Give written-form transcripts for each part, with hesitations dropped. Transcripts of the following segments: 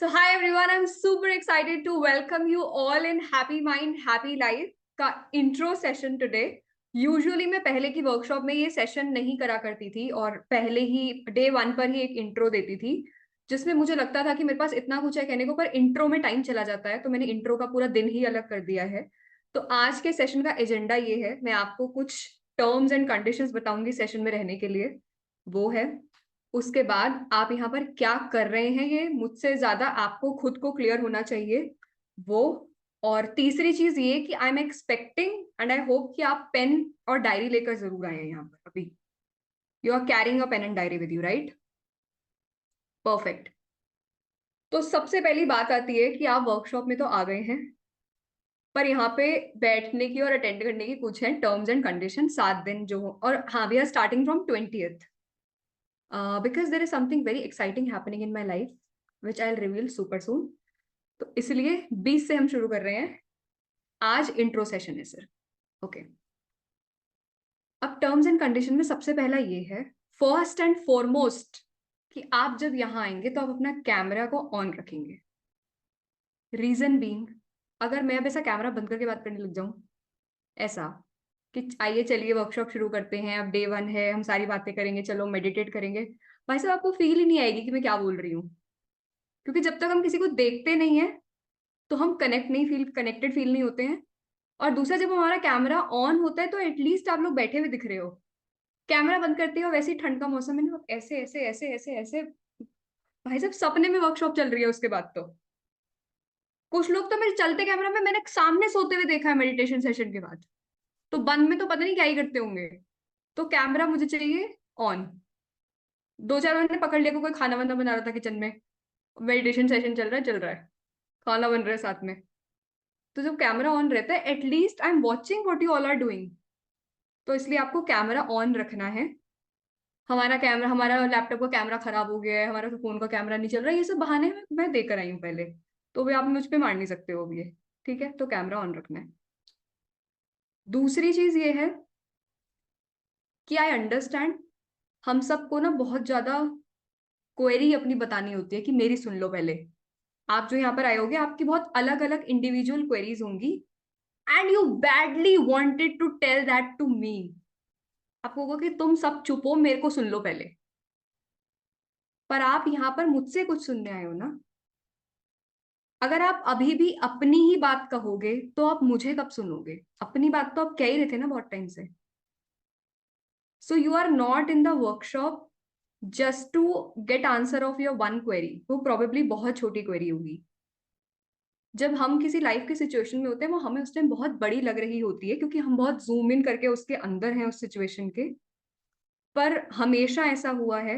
So hi everyone, I'm super excited to welcome you all in Happy Mind Happy Life का intro session today. Usually मैं पहले की workshop में ये session नहीं करा करती थी और पहले ही डे 1 पर ही एक इंट्रो देती थी, जिसमें मुझे लगता था कि मेरे पास इतना कुछ है कहने को, पर इंट्रो में टाइम चला जाता है, तो मैंने इंट्रो का पूरा दिन ही अलग कर दिया है। तो आज के सेशन का एजेंडा ये है, मैं आपको कुछ टर्म्स एंड कंडीशंस बताऊंगी सेशन में रहने के लिए, वो है। उसके बाद आप यहाँ पर क्या कर रहे हैं ये मुझसे ज्यादा आपको खुद को क्लियर होना चाहिए, वो। और तीसरी चीज ये कि I am expecting and I hope कि आप पेन और डायरी लेकर जरूर आए हैं यहाँ पर। अभी you are carrying a pen and diary with you, right? Perfect. तो सबसे पहली बात आती है कि आप वर्कशॉप में तो आ गए हैं, पर यहाँ पे बैठने की और अटेंड करने की कुछ है टर्म्स एंड कंडीशन, 7 दिन जो हो। और हाँ, we are starting from 20th because there is something very exciting happening in my life which I'll reveal super soon. तो इसलिए 20 से हम शुरू कर रहे हैं। आज इंट्रो सेशन है सर। ओके। अब टर्म्स एंड कंडीशन में सबसे पहला ये है, फर्स्ट एंड फॉरमोस्ट, कि आप जब यहाँ आएंगे तो आप अपना कैमरा को ऑन रखेंगे। रीजन बीइंग, अगर मैं अब ऐसा कैमरा बंद करके बात करने लग जाऊं, ऐसा कि आइए चलिए वर्कशॉप शुरू करते हैं, अब डे 1 है, हम सारी बातें करेंगे, चलो मेडिटेट करेंगे, भाई साहब आपको फील ही नहीं आएगी कि मैं क्या बोल रही हूँ। क्योंकि जब तक हम किसी को देखते नहीं है तो हम कनेक्टेड फील नहीं होते हैं। और दूसरा, जब हमारा कैमरा ऑन होता है तो एटलीस्ट आप लोग बैठे हुए दिख रहे हो। कैमरा बंद करते हो, वैसे ही ठंड का मौसम है ना, ऐसे ऐसे ऐसे ऐसे ऐसे, भाई साहब सपने में वर्कशॉप चल रही है उसके बाद तो। कुछ लोग तो मेरे चलते कैमरा में मैंने सामने सोते हुए देखा है मेडिटेशन सेशन के बाद। तो बंद में तो पता नहीं क्या ही करते होंगे। तो कैमरा मुझे चाहिए ऑन। दो चार मैंने पकड़ लिया, कोई खाना वाना बना रहा था किचन में, मेडिटेशन सेशन चल रहा है, खाना बन रहा है साथ में। तो जब कैमरा ऑन रहता है, at least I am watching what you all are doing. तो इसलिए आपको कैमरा ऑन रखना है। हमारा लैपटॉप का कैमरा खराब हो गया है, हमारा फोन का कैमरा नहीं चल रहा है, ये सब बहाने मैं देकर आई हूँ पहले, तो भी आप मुझ पे मार नहीं सकते हो ये। ठीक है, तो कैमरा ऑन रखना है। दूसरी चीज ये है कि आई अंडरस्टैंड, हम सबको ना बहुत ज्यादा क्वेरी अपनी बतानी होती है कि मेरी सुन लो पहले। आप जो यहाँ पर आए होगे, आपकी बहुत अलग अलग इंडिविजुअल क्वेरीज होंगी, and you badly wanted to tell that to me. आपको होगा कि तुम सब चुप हो, मेरे को सुन लो पहले। पर आप यहाँ पर मुझसे कुछ सुनने आए हो ना। अगर आप अभी भी अपनी ही बात कहोगे तो आप मुझे कब सुनोगे? अपनी बात तो आप कह ही रहे थे ना बहुत टाइम से। So you are not in the workshop just to get answer of your one query, वो प्रोबेबली बहुत छोटी क्वेरी होगी। जब हम किसी लाइफ के सिचुएशन में होते हैं, वो हमें उस टाइम बहुत बड़ी लग रही होती है, क्योंकि हम बहुत जूम इन करके उसके अंदर हैं उस सिचुएशन के। पर हमेशा ऐसा हुआ है,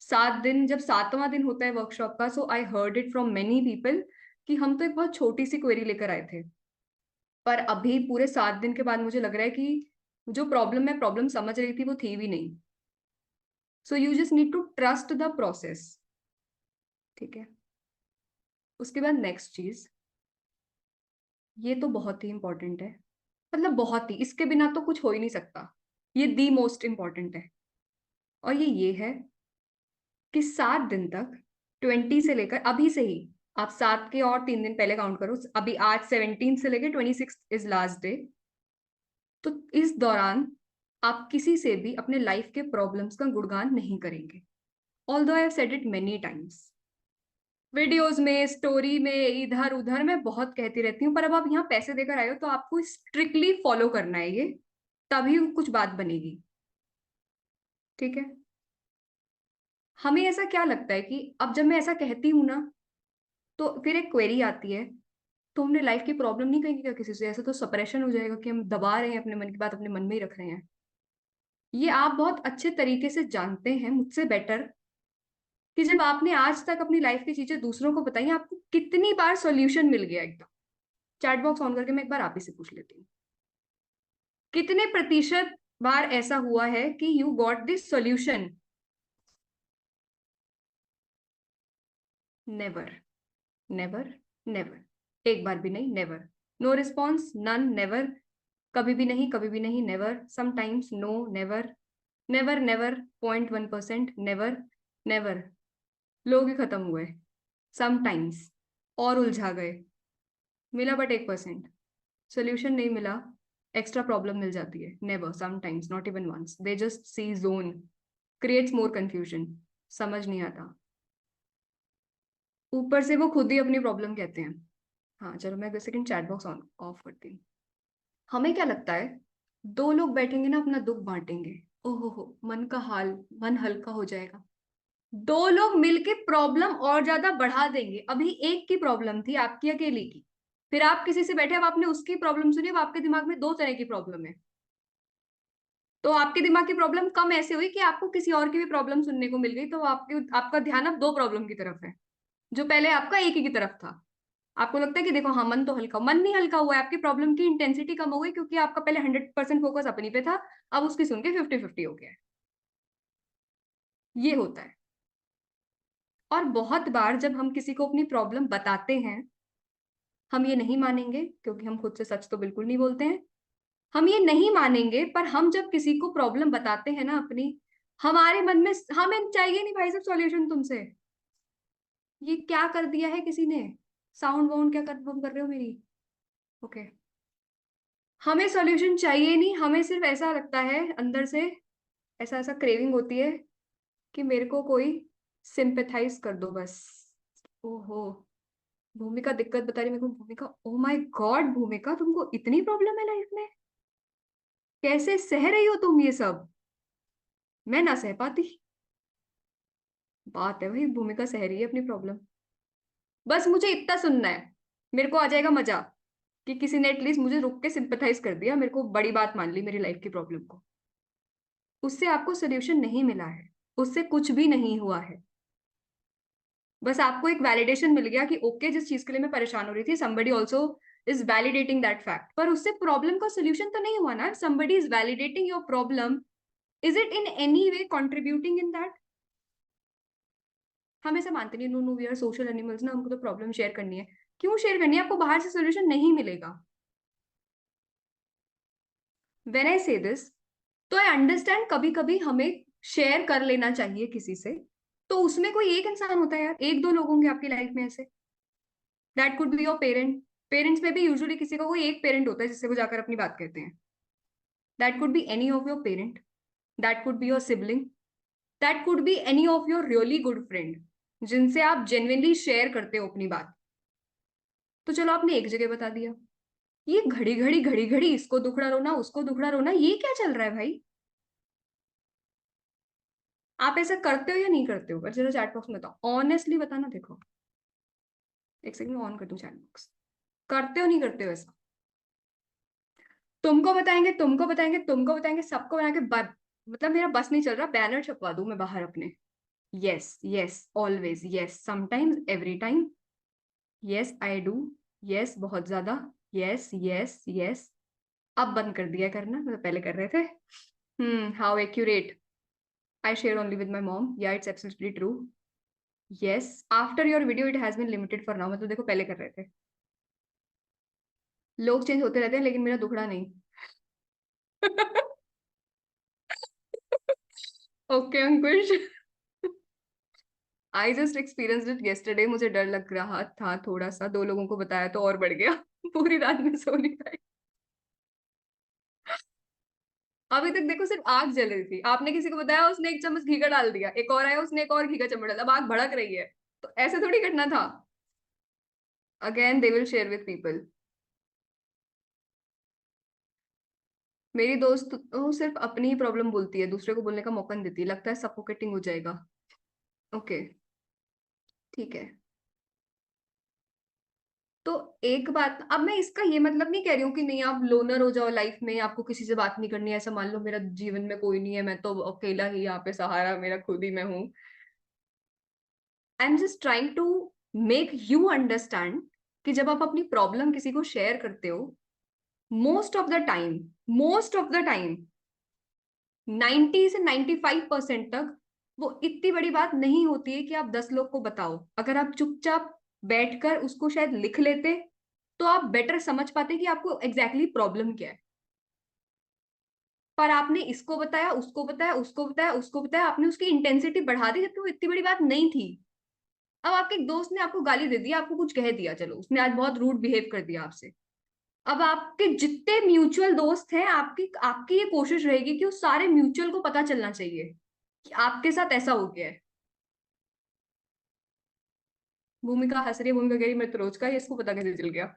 7 दिन, जब 7वां दिन होता है वर्कशॉप का, so I heard it from many people कि हम तो एक बहुत छोटी सी क्वेरी लेकर आए थे, पर अभी पूरे 7 दिन के बाद मुझे लग रहा है कि जो प्रॉब्लम मैं प्रॉब्लम समझ रही थी वो थी भी नहीं। So you just need to trust the process. ठीक है। उसके बाद नेक्स्ट चीज, ये तो बहुत ही इंपॉर्टेंट है, मतलब बहुत ही, इसके बिना तो कुछ हो ही नहीं सकता। ये दी मोस्ट इंपॉर्टेंट है। और ये है कि 7 दिन तक, 20 से लेकर अभी से ही, आप 7 के और 3 दिन पहले काउंट करो, अभी आज 17 से लेकर 26 इज लास्ट डे। तो इस दौरान आप किसी से भी अपने लाइफ के प्रॉब्लम्स का गुणगान नहीं करेंगे। Although I have said it many times, videos में, स्टोरी में, इधर उधर मैं बहुत कहती रहती हूँ, पर अब आप यहाँ पैसे देकर आए हो तो आपको स्ट्रिक्टली फॉलो करना है ये, तभी कुछ बात बनेगी। ठीक है। हमें ऐसा क्या लगता है कि अब जब मैं ऐसा कहती हूँ ना, तो फिर एक क्वेरी आती है, तो हमने लाइफ की प्रॉब्लम नहीं कहेंगे क्या किसी से? ऐसा तो सप्रेशन हो जाएगा कि हम दबा रहे हैं अपने मन की बात, अपने मन में ही रख रहे हैं। ये आप बहुत अच्छे तरीके से जानते हैं मुझसे बेटर, कि जब आपने आज तक अपनी लाइफ की चीजें दूसरों को बताई, आपको कितनी बार सॉल्यूशन मिल गया एकदम। चैट बॉक्स ऑन करके मैं एक बार आप ही से पूछ लेती हूँ, कितने प्रतिशत बार ऐसा हुआ है कि you got this solution? Never, never, never, एक बार भी नहीं, never. No response, none, never. कभी भी नहीं, कभी भी नहीं, never. Sometimes, no, never. Never, never, 0.1%, never, never. लोग ही खत्म हुए। समटाइम्स, और उलझा गए, मिला बट 1%, सोल्यूशन नहीं मिला, एक्स्ट्रा प्रॉब्लम मिल जाती है। Never, sometimes, not even once, they just see zone, creates more confusion, समझ नहीं आता। ऊपर से वो खुद ही अपनी प्रॉब्लम कहते हैं। हाँ चलो, मैं एक second chat box on off करती हूँ। हमें क्या लगता है, दो लोग बैठेंगे ना, अपना दुख बांटेंगे, ओहो हो, मन का हाल, मन हल्का हो जाएगा। दो लोग मिलके प्रॉब्लम और ज्यादा बढ़ा देंगे। अभी एक की प्रॉब्लम थी, आपकी अकेली की, फिर आप किसी से बैठे, अब आपने उसकी प्रॉब्लम सुनी, अब आपके दिमाग में दो तरह की प्रॉब्लम है। तो आपके दिमाग की प्रॉब्लम कम ऐसे हुई कि आपको किसी और की भी प्रॉब्लम सुनने को मिल गई, तो आपका ध्यान अब दो प्रॉब्लम की तरफ है, जो पहले आपका एक ही की तरफ था। आपको लगता है कि देखो, हाँ मन तो हल्का, मन नहीं हल्का हुआ है, आपकी प्रॉब्लम की इंटेंसिटी कम हो गई, क्योंकि आपका पहले 100% फोकस अपनी पे था, अब उसकी सुन के 50-50 हो गया है। ये होता है। और बहुत बार जब हम किसी को अपनी प्रॉब्लम बताते हैं, हम ये नहीं मानेंगे, क्योंकि हम खुद से सच तो बिल्कुल नहीं बोलते हैं, हम ये नहीं मानेंगे, पर हम जब किसी को प्रॉब्लम बताते हैं ना अपनी, हमारे मन में, हमें चाहिए नहीं भाई साहब सॉल्यूशन तुमसे, ये क्या कर दिया है किसी ने, साउंड वाउंड क्या कंफर्म कर रहे हो मेरी? ओके, हमें सॉल्यूशन चाहिए नहीं, हमें सिर्फ ऐसा लगता है अंदर से, ऐसा ऐसा क्रेविंग होती है कि मेरे को कोई सिंपैथाइज कर दो बस। ओहो, भूमिका दिक्कत बता रही मेरे को, भूमिका, ओ माय गॉड भूमिका, तुमको इतनी प्रॉब्लम है लाइफ में, कैसे सह रही हो तुम ये सब? मैं ना सह पाती। बात है भाई, भूमिका सह रही है अपनी प्रॉब्लम। बस मुझे इतना सुनना है, मेरे को आ जाएगा मजा, कि किसी ने एटलीस्ट मुझे रुक के सिंपैथाइज कर दिया, मेरे को बड़ी बात मान ली मेरी लाइफ की प्रॉब्लम को। उससे आपको सोल्यूशन नहीं मिला है, उससे कुछ भी नहीं हुआ है। बस आपको एक वैलिडेशन मिल गया कि ओके, जिस चीज के लिए मैं परेशान हो रही थी, somebody also is validating that fact, पर उससे प्रॉब्लम का सोल्यूशन तो नहीं हुआ ना। somebody is validating your problem, is it in any way contributing in that? हम ऐसा मानते नहीं, no no, we are social animals ना, हमको तो प्रॉब्लम शेयर करनी है। क्यों शेयर करनी है? आपको बाहर से सोल्यूशन नहीं मिलेगा। व्हेन आई से दिस, तो आई अंडरस्टैंड, कभी कभी हमें शेयर कर लेना चाहिए किसी से, तो उसमें कोई एक इंसान होता है यार, एक दो लोग होंगे आपकी लाइफ में ऐसे। That could be your parent, parents में भी यूजुअली किसी का कोई एक पेरेंट होता है जिससे वो जाकर अपनी बात कहते हैं। That could be any of your parent, that could be your sibling, that could be any of your really good friend, जिनसे आप जेन्युइनली शेयर करते हो अपनी बात। तो चलो, आपने एक जगह बता दिया, ये घड़ी घड़ी घड़ी घड़ी इसको दुखड़ा रोना, उसको दुखड़ा रोना, ये क्या चल रहा है भाई? आप ऐसा करते हो या नहीं करते हो? पर जरा चैट बॉक्स में बताओ, ऑनेस्टली बताना। देखो, एक सेकंड ऑन कर दूं चैट बॉक्स। करते हो नहीं करते हो ऐसा? तुमको बताएंगे, तुमको बताएंगे, तुमको बताएंगे, सबको बना के मतलब मेरा बस नहीं चल रहा, बैनर छपवा दूं मैं बाहर अपने। Yes yes, always yes, sometimes, every time, yes I do, yes बहुत ज्यादा, यस यस यस। अब बंद कर दिया करना, मतलब पहले कर रहे थे। How accurate, I share only with my mom, या it's absolutely true. Yes, after your video it has been limited for now, मतलब देखो पहले कर रहे थे। लोग चेंज होते रहते हैं, लेकिन मेरा दुखड़ा नहीं। Okay Ankush, I just experienced it yesterday, मुझे डर लग रहा था थोड़ा सा, दो लोगों को बताया तो और बढ़ गया। पूरी रात में सो नहीं पाई। अभी तक देखो सिर्फ आग जल रही थी, आपने किसी को बताया, उसने एक चम्मच घी का डाल दिया, एक और आया, उसने एक और घी का चम्मच डाला, अब आग भड़क रही है। तो ऐसे थोड़ी करना था। Again they will share with people. मेरी दोस्त वो सिर्फ अपनी ही प्रॉब्लम बोलती है, दूसरे को बोलने का मौका नहीं देती, लगता है सफोकेटिंग हो जाएगा। ओके, ठीक है। तो एक बात, अब मैं इसका ये मतलब नहीं कह रही हूँ कि नहीं आप लोनर हो जाओ लाइफ में, आपको किसी से बात नहीं करनी है, ऐसा मान लो मेरा जीवन में कोई नहीं है, मैं तो अकेला ही यहाँ पे सहारा, मेरा खुद ही मैं हूँ। I am just trying to make you understand कि जब आप अपनी प्रॉब्लम किसी को शेयर करते हो, most of the time, most of the time, 90 से 95% तक वो इतनी बड़ी बात नहीं होती है कि आप 10 लोग को बताओ। अगर आप चुपचाप बैठकर उसको शायद लिख लेते, तो आप बेटर समझ पाते कि आपको एग्जैक्टली प्रॉब्लम क्या है। पर आपने इसको बताया, उसको बताया, उसको बताया, उसको बताया, आपने उसकी इंटेंसिटी बढ़ा दी, जबकि वो इतनी बड़ी बात नहीं थी। अब आपके एक दोस्त ने आपको गाली दे दी, आपको कुछ कह दिया, चलो उसने आज बहुत रूड बिहेव कर दिया आपसे। अब आपके जितने म्यूचुअल दोस्त हैं, आपकी आपकी ये कोशिश रहेगी कि उस सारे म्यूचुअल को पता चलना चाहिए कि आपके साथ ऐसा हो गया है। भूमिका हंस रही है, भूमिका कह रही मैं तो रोज का, ये इसको पता कैसे चल गया।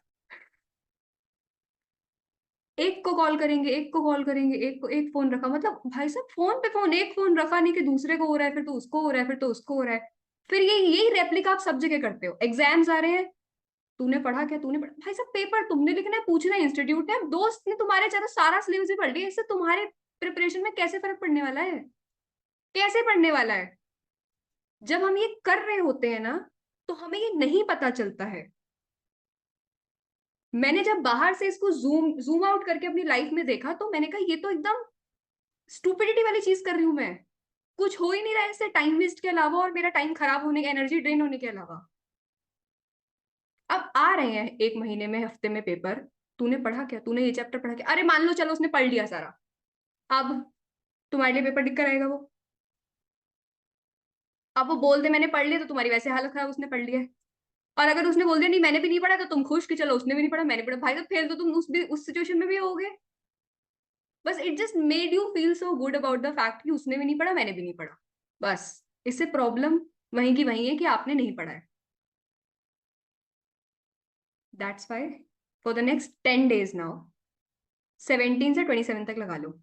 एक को कॉल करेंगे, एक को कॉल करेंगे, एक को, एक फोन रखा, मतलब भाई साहब फोन पे फोन, एक फोन रखा नहीं कि दूसरे को हो रहा है, फिर तो उसको हो रहा है, फिर तो उसको हो रहा है। फिर ये यही रेप्लिका आप सब जगह करते हो। एग्जाम्स आ रहे हैं, तूने पढ़ा क्या, तूने पढ़ा, भाई साहब पेपर तुमने लिखना है, पूछना है इंस्टीट्यूट ने, दोस्त ने तुम्हारे चाहे तो सारा सिलेबस ही पढ़ लिया, इससे तुम्हारे प्रिपरेशन में कैसे फर्क पड़ने वाला है? कैसे पड़ने वाला है? जब हम ये कर रहे होते हैं ना, तो हमें ये नहीं पता चलता है। मैंने जब बाहर से इसको जूम जूम आउट करके अपनी लाइफ में देखा, तो मैंने कहा ये तो एकदम स्टूपिडिटी वाली चीज कर रही हूं मैं। कुछ हो ही नहीं रहा है इससे टाइम वेस्ट के अलावा, और मेरा टाइम खराब होने, एनर्जी ड्रेन होने के अलावा। अब आ रहे हैं एक महीने में, हफ्ते में पेपर, तूने पढ़ा क्या, तूने ये चैप्टर पढ़ा क्या? अरे मान लो चलो उसने पढ़ लिया सारा, अब तुम्हारे लिए पेपर लिख कर आएगा वो। अब वो बोल दे मैंने पढ़ लिया, तो तुम्हारी वैसे हालत खराब, उसने पढ़ लिया है। और अगर उसने बोल दिया नहीं मैंने भी नहीं पढ़ा, तो तुम खुश कि चलो उसने भी नहीं पढ़ा मैंने पढ़ा, भाई तो फेल तो तुम उस सिचुएशन में भी होगे। बस it just made you feel so good about the fact कि उसने भी नहीं पढ़ा, मैंने भी नहीं पढ़ा। बस इससे प्रॉब्लम वहीं की वहीं है कि आपने नहीं पढ़ा है। That's why for the next 10 days now, 17 से 27 तक लगा लो,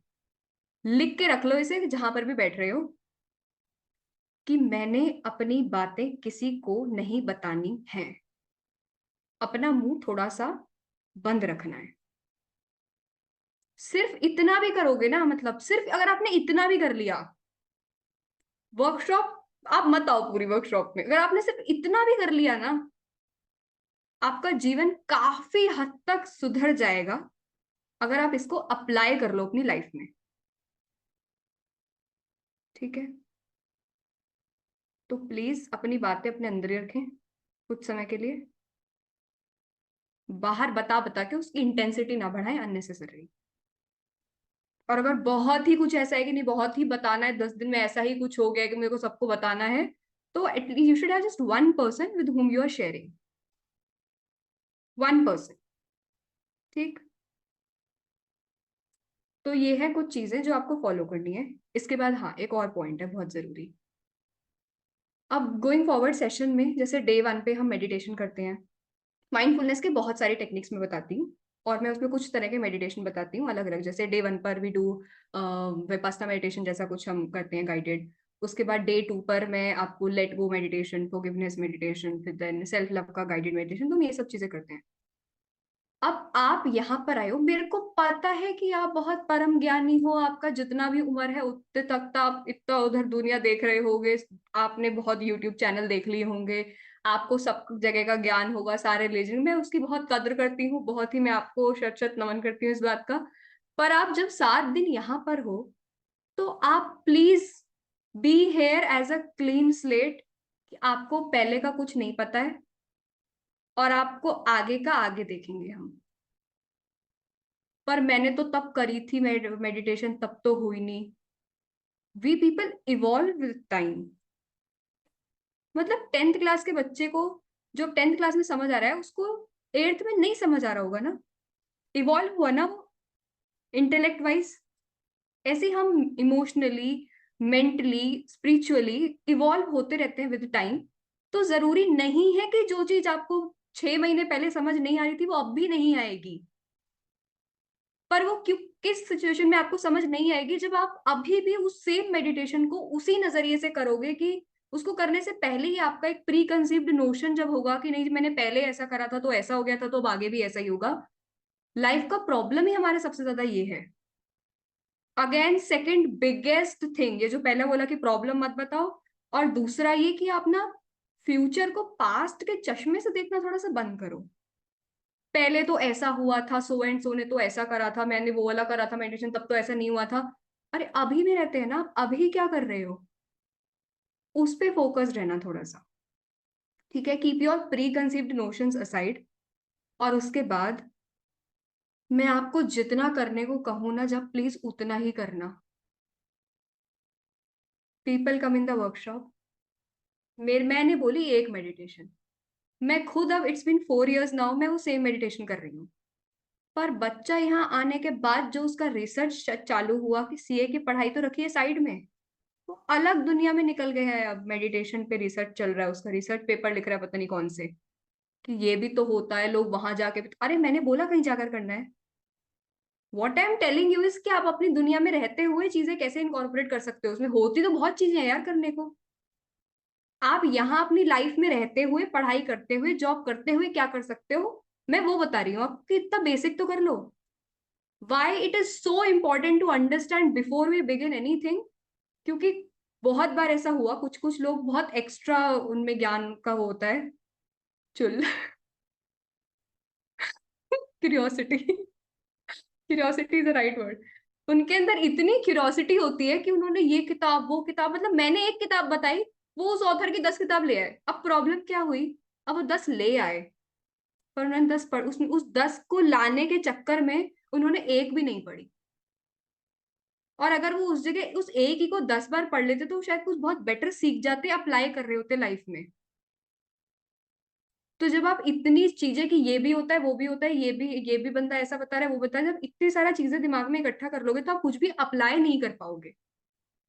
लिख के रख लो इसे जहां पर भी बैठ रहे हो, कि मैंने अपनी बातें किसी को नहीं बतानी है। अपना मुंह थोड़ा सा बंद रखना है। सिर्फ इतना भी करोगे ना, मतलब सिर्फ अगर आपने इतना भी कर लिया, वर्कशॉप आप मत आओ पूरी वर्कशॉप में, अगर आपने सिर्फ इतना भी कर लिया ना, आपका जीवन काफी हद तक सुधर जाएगा, अगर आप इसको अप्लाई कर लो अपनी लाइफ में। ठीक है? तो प्लीज अपनी बातें अपने अंदर ही रखें कुछ समय के लिए। बाहर बता बता के उसकी इंटेंसिटी ना बढ़ाएं अननेसेसरी। और अगर बहुत ही कुछ ऐसा है कि नहीं बहुत ही बताना है, 10 दिन में ऐसा ही कुछ हो गया कि मेरे को सबको बताना है, तो at least you should have just one person with whom you are sharing. One person. ठीक? तो ये है कुछ चीजें जो आपको फॉलो करनी है। इसके बाद हाँ, एक और पॉइंट है बहुत जरूरी। अब गोइंग फॉरवर्ड सेशन में, जैसे डे 1 पे हम मेडिटेशन करते हैं, माइंडफुलनेस के बहुत सारे टेक्निक्स में बताती हूँ, और मैं उसमें कुछ तरह के मेडिटेशन बताती हूँ अलग अलग। जैसे डे 1 पर वी डू विपासना मेडिटेशन जैसा कुछ हम करते हैं गाइडेड। उसके बाद डे 2 पर मैं आपको let go meditation, forgiveness meditation, फिर देन सेल्फ लव का गाइडेड मेडिटेशन, तो हम ये सब चीजें करते हैं। अब आप यहाँ पर आए हो, मेरे को पता है कि आप बहुत परम ज्ञानी हो, आपका जितना भी उम्र है उतने तक तो आप इतना उधर दुनिया देख रहे होगे, आपने बहुत यूट्यूब चैनल देख लिए होंगे, आपको सब जगह का ज्ञान होगा, सारे रिलीजन, मैं उसकी बहुत कद्र करती हूँ, बहुत ही मैं आपको शत शत नमन करती हूँ इस बात का। पर आप जब 7 दिन यहाँ पर हो, तो आप please be here as a clean slate, कि आपको पहले का कुछ नहीं पता है, और आपको आगे का आगे देखेंगे हम। पर मैंने तो तब करी थी मेडिटेशन, तब तो हुई नहीं। We people evolve with time. मतलब 10th क्लास के बच्चे को जो 10th क्लास में समझ आ रहा है, उसको 8th में नहीं समझ आ रहा होगा ना। इवॉल्व हुआ ना वो, इंटेलेक्ट वाइज। ऐसे हम इमोशनली, मेंटली, स्पिरिचुअली इवॉल्व होते रहते हैं विद टाइम। तो जरूरी नहीं है कि जो चीज आपको 6 महीने पहले समझ नहीं आ रही थी वो अब भी नहीं आएगी। पर वो क्यों, किस सिचुएशन में आपको समझ नहीं आएगी, जब आप अभी भी उस सेम मेडिटेशन को उसी नजरिए से करोगे, कि उसको करने से पहले ही आपका एक प्री कंसीव्ड नोशन जब होगा कि नहीं मैंने पहले ऐसा करा था तो ऐसा हो गया था, तो अब आगे भी ऐसा ही होगा। लाइफ का प्रॉब्लम ही हमारे सबसे ज्यादा ये है। अगेन सेकंड बिगेस्ट थिंग, ये जो पहले बोला कि प्रॉब्लम मत बताओ, और दूसरा ये कि आप ना फ्यूचर को पास्ट के चश्मे से देखना थोड़ा सा बंद करो। पहले तो ऐसा हुआ था, सो एंड सो ने तो ऐसा करा था, मैंने वो वाला करा था मेडिटेशन, तब तो ऐसा नहीं हुआ था। अरे अभी भी रहते हैं ना, आप अभी क्या कर रहे हो, उस पे फोकस रहना थोड़ा सा। ठीक है? Keep your pre conceived notions aside. और उसके बाद मैं आपको जितना करने को कहूँ ना, जब प्लीज उतना ही करना। People come in the workshop, मैंने बोली एक मेडिटेशन। मैं खुद अब इट्स बिन 4 years नाउ मैं वो सेम मेडिटेशन कर रही हूँ। पर बच्चा यहाँ आने के बाद जो उसका रिसर्च चालू हुआ कि सीए की पढ़ाई तो रखिए साइड में, वो अलग दुनिया में निकल गया है। अब मेडिटेशन पे रिसर्च चल रहा है, उसका रिसर्च पेपर लिख रहा है पता नहीं कौन से, कि ये भी तो होता है, लोग वहां जाके अरे मैंने बोला कहीं जाकर करना है। What I am telling you is कि आप अपनी दुनिया में रहते हुए चीजें कैसे इनकॉर्पोरेट कर सकते हो, उसमें होती तो बहुत चीजें हैं यार करने को। आप यहाँ अपनी लाइफ में रहते हुए, पढ़ाई करते हुए, जॉब करते हुए क्या कर सकते हो, मैं वो बता रही हूँ आपको। इतना बेसिक तो कर लो। Why it is so important to understand before we begin anything. क्योंकि बहुत बार ऐसा हुआ, कुछ कुछ लोग बहुत एक्स्ट्रा उनमें ज्ञान का वो होता है। चुल curiosity, curiosity is the right word. उनके अंदर इतनी क्यूरियोसिटी होती है कि उन्होंने ये किताब वो किताब, मतलब मैंने एक किताब बताई, वो उस ऑथर की 10 किताब ले आए। अब प्रॉब्लम क्या हुई, अब वो 10 ले आए, पर उन्होंने 10 पढ़, उस 10 को लाने के चक्कर में उन्होंने एक भी नहीं पढ़ी। और अगर वो उस जगह उस एक ही को 10 बार पढ़ लेते तो शायद कुछ बहुत बेटर सीख जाते, अप्लाई कर रहे होते लाइफ में। तो जब आप इतनी चीजें कि ये भी होता है वो भी होता है, ये भी बंदा ऐसा बता रहा है वो बता रहा है, जब इतनी सारा चीजें दिमाग में इकट्ठा कर लोगे तो आप कुछ भी अप्लाई नहीं कर पाओगे।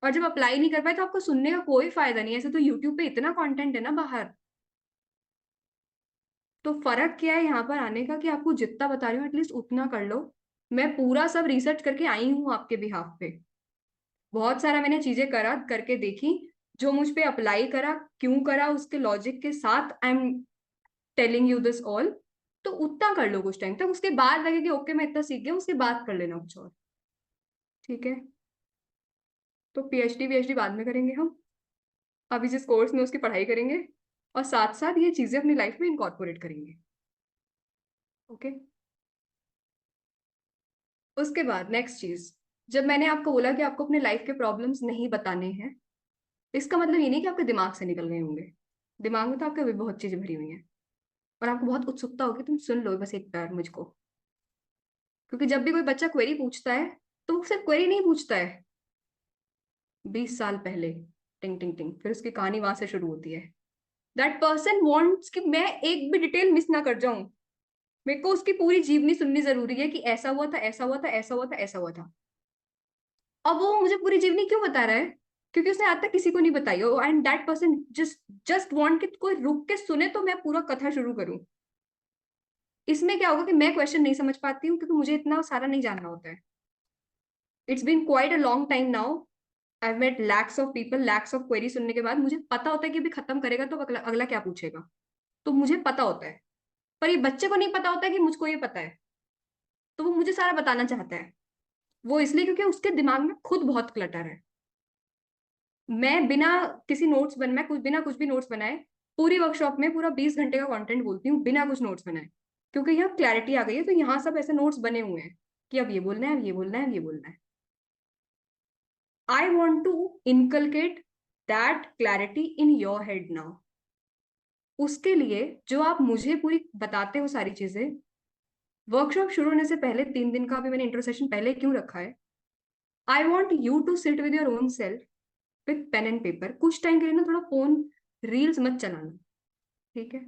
और जब अप्लाई नहीं कर पाए तो आपको सुनने का कोई फायदा नहीं है। ऐसे तो यूट्यूब पे इतना कंटेंट है ना बाहर। तो फर्क क्या है यहाँ पर आने का, कि आपको जितना बता रही हूँ एटलीस्ट उतना कर लो। मैं पूरा सब रिसर्च करके आई हूँ आपके बिहाफ पे। बहुत सारा मैंने चीजें करा करके देखी, जो मुझ पे अप्लाई करा, क्यों करा, उसके लॉजिक के साथ I am telling you this all. तो उतना कर लो कुछ टाइम तक, उसके बाद लगे कि ओके मैं इतना सीख गया, उसके बाद कर लेना कुछ और। ठीक है। तो पीएचडी वीएचडी बाद में करेंगे हम, अभी जिस कोर्स में उसकी पढ़ाई करेंगे, और साथ साथ ये चीजें अपनी लाइफ में इनकॉर्पोरेट करेंगे। ओके। उसके बाद नेक्स्ट चीज, जब मैंने आपको बोला कि आपको अपने लाइफ के प्रॉब्लम्स नहीं बताने हैं, इसका मतलब ये नहीं कि आपके दिमाग से निकल गए होंगे। दिमाग में तो आपके भी बहुत चीजें भरी हुई हैं, और आपको बहुत उत्सुकता होगी, तुम सुन लो बस एक बार मुझको। क्योंकि जब भी कोई बच्चा क्वेरी पूछता है, तो वो सिर्फ क्वेरी नहीं पूछता है। 20 साल पहले, टिंग टिंग टिंग, फिर उसकी कहानी वहां से शुरू होती है। दैट पर्सन वॉन्ट्स कि मैं एक भी डिटेल मिस ना कर जाऊं। मेरे को उसकी पूरी जीवनी सुननी जरूरी है, कि ऐसा हुआ था, ऐसा हुआ था, ऐसा हुआ था, ऐसा हुआ था। अब वो मुझे पूरी जीवनी क्यों बता रहा है, क्योंकि उसने आज तक किसी को नहीं बताई हो, and that person just just want कि कोई रुक के सुने तो मैं पूरा कथा शुरू करूं। इसमें क्या होगा कि मैं क्वेश्चन नहीं समझ पाती हूँ, क्योंकि मुझे इतना सारा नहीं जानना होता है। It's been quite a long time now. I met lakhs of people, lakhs of query सुनने के बाद मुझे पता होता है कि अभी खत्म करेगा तो अगला अगला क्या पूछेगा। तो मुझे पता होता है। पर ये बच्चे को नहीं पता होता है कि मुझको ये पता है, तो वो मुझे सारा बताना चाहता है। वो इसलिए क्योंकि उसके दिमाग में खुद बहुत क्लटर है। मैं बिना किसी नोट्स बन मैं कुछ बिना कुछ भी नोट्स बनाए पूरी वर्कशॉप में पूरा 20 घंटे का कंटेंट बोलती हूँ बिना कुछ नोट्स बनाए। क्योंकि यहाँ क्लैरिटी आ गई है, तो यहाँ सब ऐसे नोट्स बने हुए हैं कि अब ये बोलना है, अब ये बोलना है, अब ये बोलना है। I want to inculcate that clarity in your head now. उसके लिए जो आप मुझे पूरी बताते हो सारी चीजें, वर्कशॉप शुरू होने से पहले 3 दिन का भी मैंने इंट्रो सेशन पहले क्यों रखा है, I want you to sit with your own self with pen and paper. कुछ टाइम के लिए ना थोड़ा फोन, रील्स मत चलाना। ठीक है।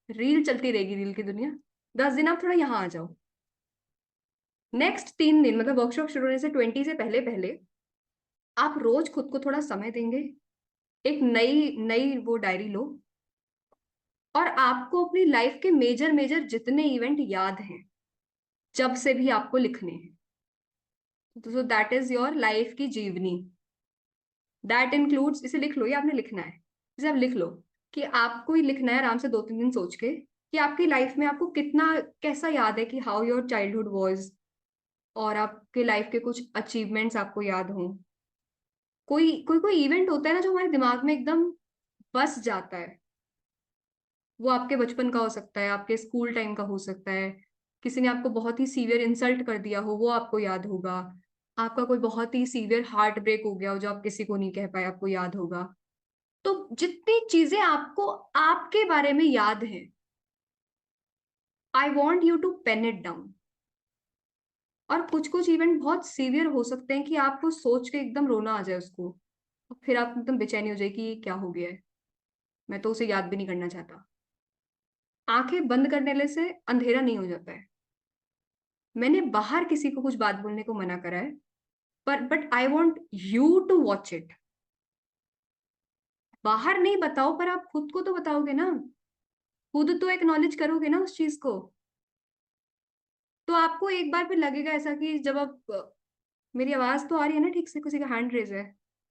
रील चलती रहेगी, रील की दुनिया। 10 दिन आप थोड़ा यहाँ आ जाओ। नेक्स्ट 3 दिन मतलब वर्कशॉप शुरू होने से 20 से पहले पहले आप रोज खुद को थोड़ा समय देंगे। एक नई नई वो डायरी लो, और आपको अपनी लाइफ के मेजर मेजर जितने इवेंट याद हैं, जब से भी आपको लिखने हैं, तो दैट इज योर लाइफ की जीवनी। दैट इंक्लूड्स, इसे लिख लो, ये आपने लिखना है। इसे आप लिख लो कि आपको ही लिखना है आराम से 2-3 दिन सोच के, कि आपकी लाइफ में आपको कितना कैसा याद है, कि हाउ योर चाइल्डहुड वॉज, और आपके लाइफ के कुछ अचीवमेंट्स आपको याद हों। कोई कोई कोई इवेंट होता है ना जो हमारे दिमाग में एकदम बस जाता है। वो आपके बचपन का हो सकता है, आपके स्कूल टाइम का हो सकता है, किसी ने आपको बहुत ही सीवियर इंसल्ट कर दिया हो वो आपको याद होगा, आपका कोई बहुत ही सीवियर हार्ट ब्रेक हो गया हो जो आप किसी को नहीं कह पाए, आपको याद होगा। तो जितनी चीजें आपको आपके बारे में याद है, I want you to pen it down. और कुछ कुछ इवेंट बहुत सीवियर हो सकते हैं कि आपको सोच के एकदम रोना आ जाए उसको, और फिर आप एकदम बेचैनी हो जाए कि ये क्या हो गया है। मैं तो उसे याद भी नहीं करना चाहता। आंखें बंद करने से अंधेरा नहीं हो जाता है। मैंने बाहर किसी को कुछ बात बोलने को मना करा है, पर but I want you to watch it. बाहर नहीं बताओ, पर आप खुद को तो बताओगे ना, खुद तो एक्नॉलेज करोगे ना उस चीज को। तो आपको एक बार फिर लगेगा ऐसा कि जब आप मेरी आवाज तो आ रही है ना ठीक से, किसी का हैंड रेज है,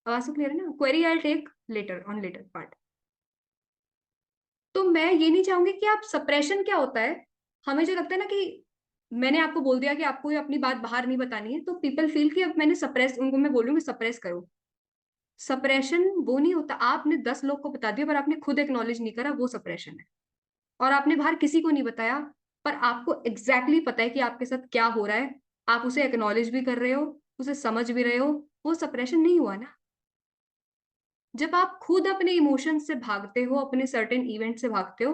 आवाज तो क्लियर है ना? Query I take later on later part. तो मैं ये नहीं चाहूंगी कि आप सप्रेशन क्या होता है, हमें जो लगता है ना कि मैंने आपको बोल दिया कि आपको ये अपनी बात बाहर नहीं बतानी है, तो पीपल फील कि अब मैंने सप्रेस, उनको मैं बोलूंगी सप्रेस करो। सप्रेशन वो नहीं होता, आपने 10 लोग को बता दिया पर आपने खुद एक्नॉलेज नहीं करा, वो सप्रेशन है। और आपने बाहर किसी को नहीं बताया, पर आपको एग्जैक्टली पता है कि आपके साथ क्या हो रहा है, आप उसे एक्नॉलेज भी कर रहे हो, उसे समझ भी रहे हो, वो सप्रेशन नहीं हुआ ना। जब आप खुद अपने इमोशन से भागते हो, अपने सर्टेन इवेंट से भागते हो,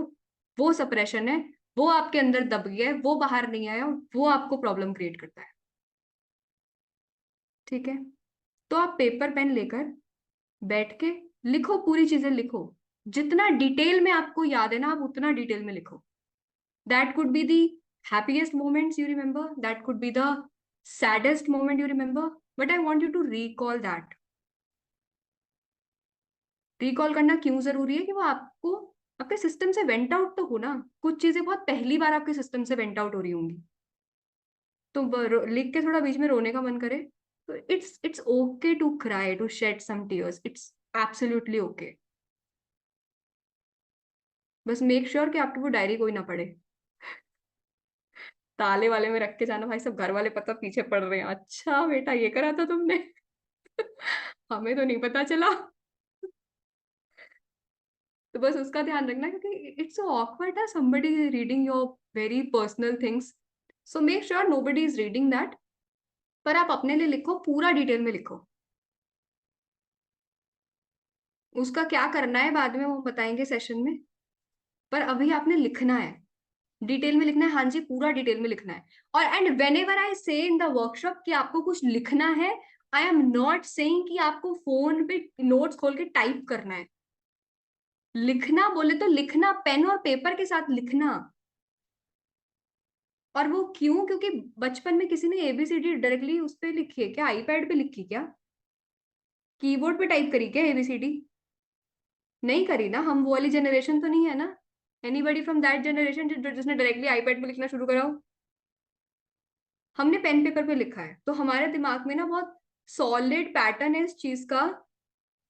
वो सप्रेशन है। वो आपके अंदर दब गया है, वो बाहर नहीं आया, वो आपको प्रॉब्लम क्रिएट करता है। ठीक है? तो आप पेपर पेन लेकर बैठ के लिखो, पूरी चीजें लिखो। जितना डिटेल में आपको याद है ना, आप उतना डिटेल में लिखो। That could be the happiest moments you remember, that could be the saddest moment you remember, but I want you to recall that. Recall करना क्यों जरूरी है? कि वो आपको आपके सिस्टम से वेंट आउट तो हो ना। कुछ चीजें बहुत पहली बार आपके सिस्टम से वेंट आउट हो रही होंगी, तो लिख के थोड़ा बीच में रोने का मन करे, तो it's okay to cry, to shed some tears, it's absolutely okay. बस मेक श्योर कि आपकी वो डायरी कोई ना पढ़े। ताले वाले में रख के जाना भाई, सब घर वाले पता पीछे पड़ रहे हैं, अच्छा बेटा ये करा था तुमने। हमें तो नहीं पता चला। तो बस उसका ध्यान रखना, क्योंकि इट्स सो ऑकवर्ड है, somebody is reading your very personal things, so make sure nobody is reading that। पर आप अपने लिए लिखो, पूरा डिटेल में लिखो। उसका क्या करना है बाद में वो बताएंगे सेशन में, पर अभी आपने लिखना है, डिटेल में लिखना है। हाँ जी, पूरा डिटेल में लिखना है। और एंड वेन एवर आई से इन द वर्कशॉप कि आपको कुछ लिखना है, आई एम नॉट सेइंग कि आपको फोन पे नोट्स खोल के टाइप करना है। लिखना बोले तो लिखना, पेन और पेपर के साथ लिखना। और वो क्यों? क्योंकि बचपन में किसी ने एबीसीडी डायरेक्टली उस पे लिखी है क्या? आईपैड पे लिखी क्या? कीबोर्ड पे टाइप करी क्या एबीसीडी? नहीं करी ना। हम वो वाली जनरेशन तो नहीं है ना। एनीबडी फ्रॉम दैट जनरेशन जिसने डायरेक्टली आईपैड पे लिखना शुरू करा हो? हमने पेन पेपर पे लिखा है, तो हमारे दिमाग में ना बहुत सॉलिड पैटर्न है इस चीज का,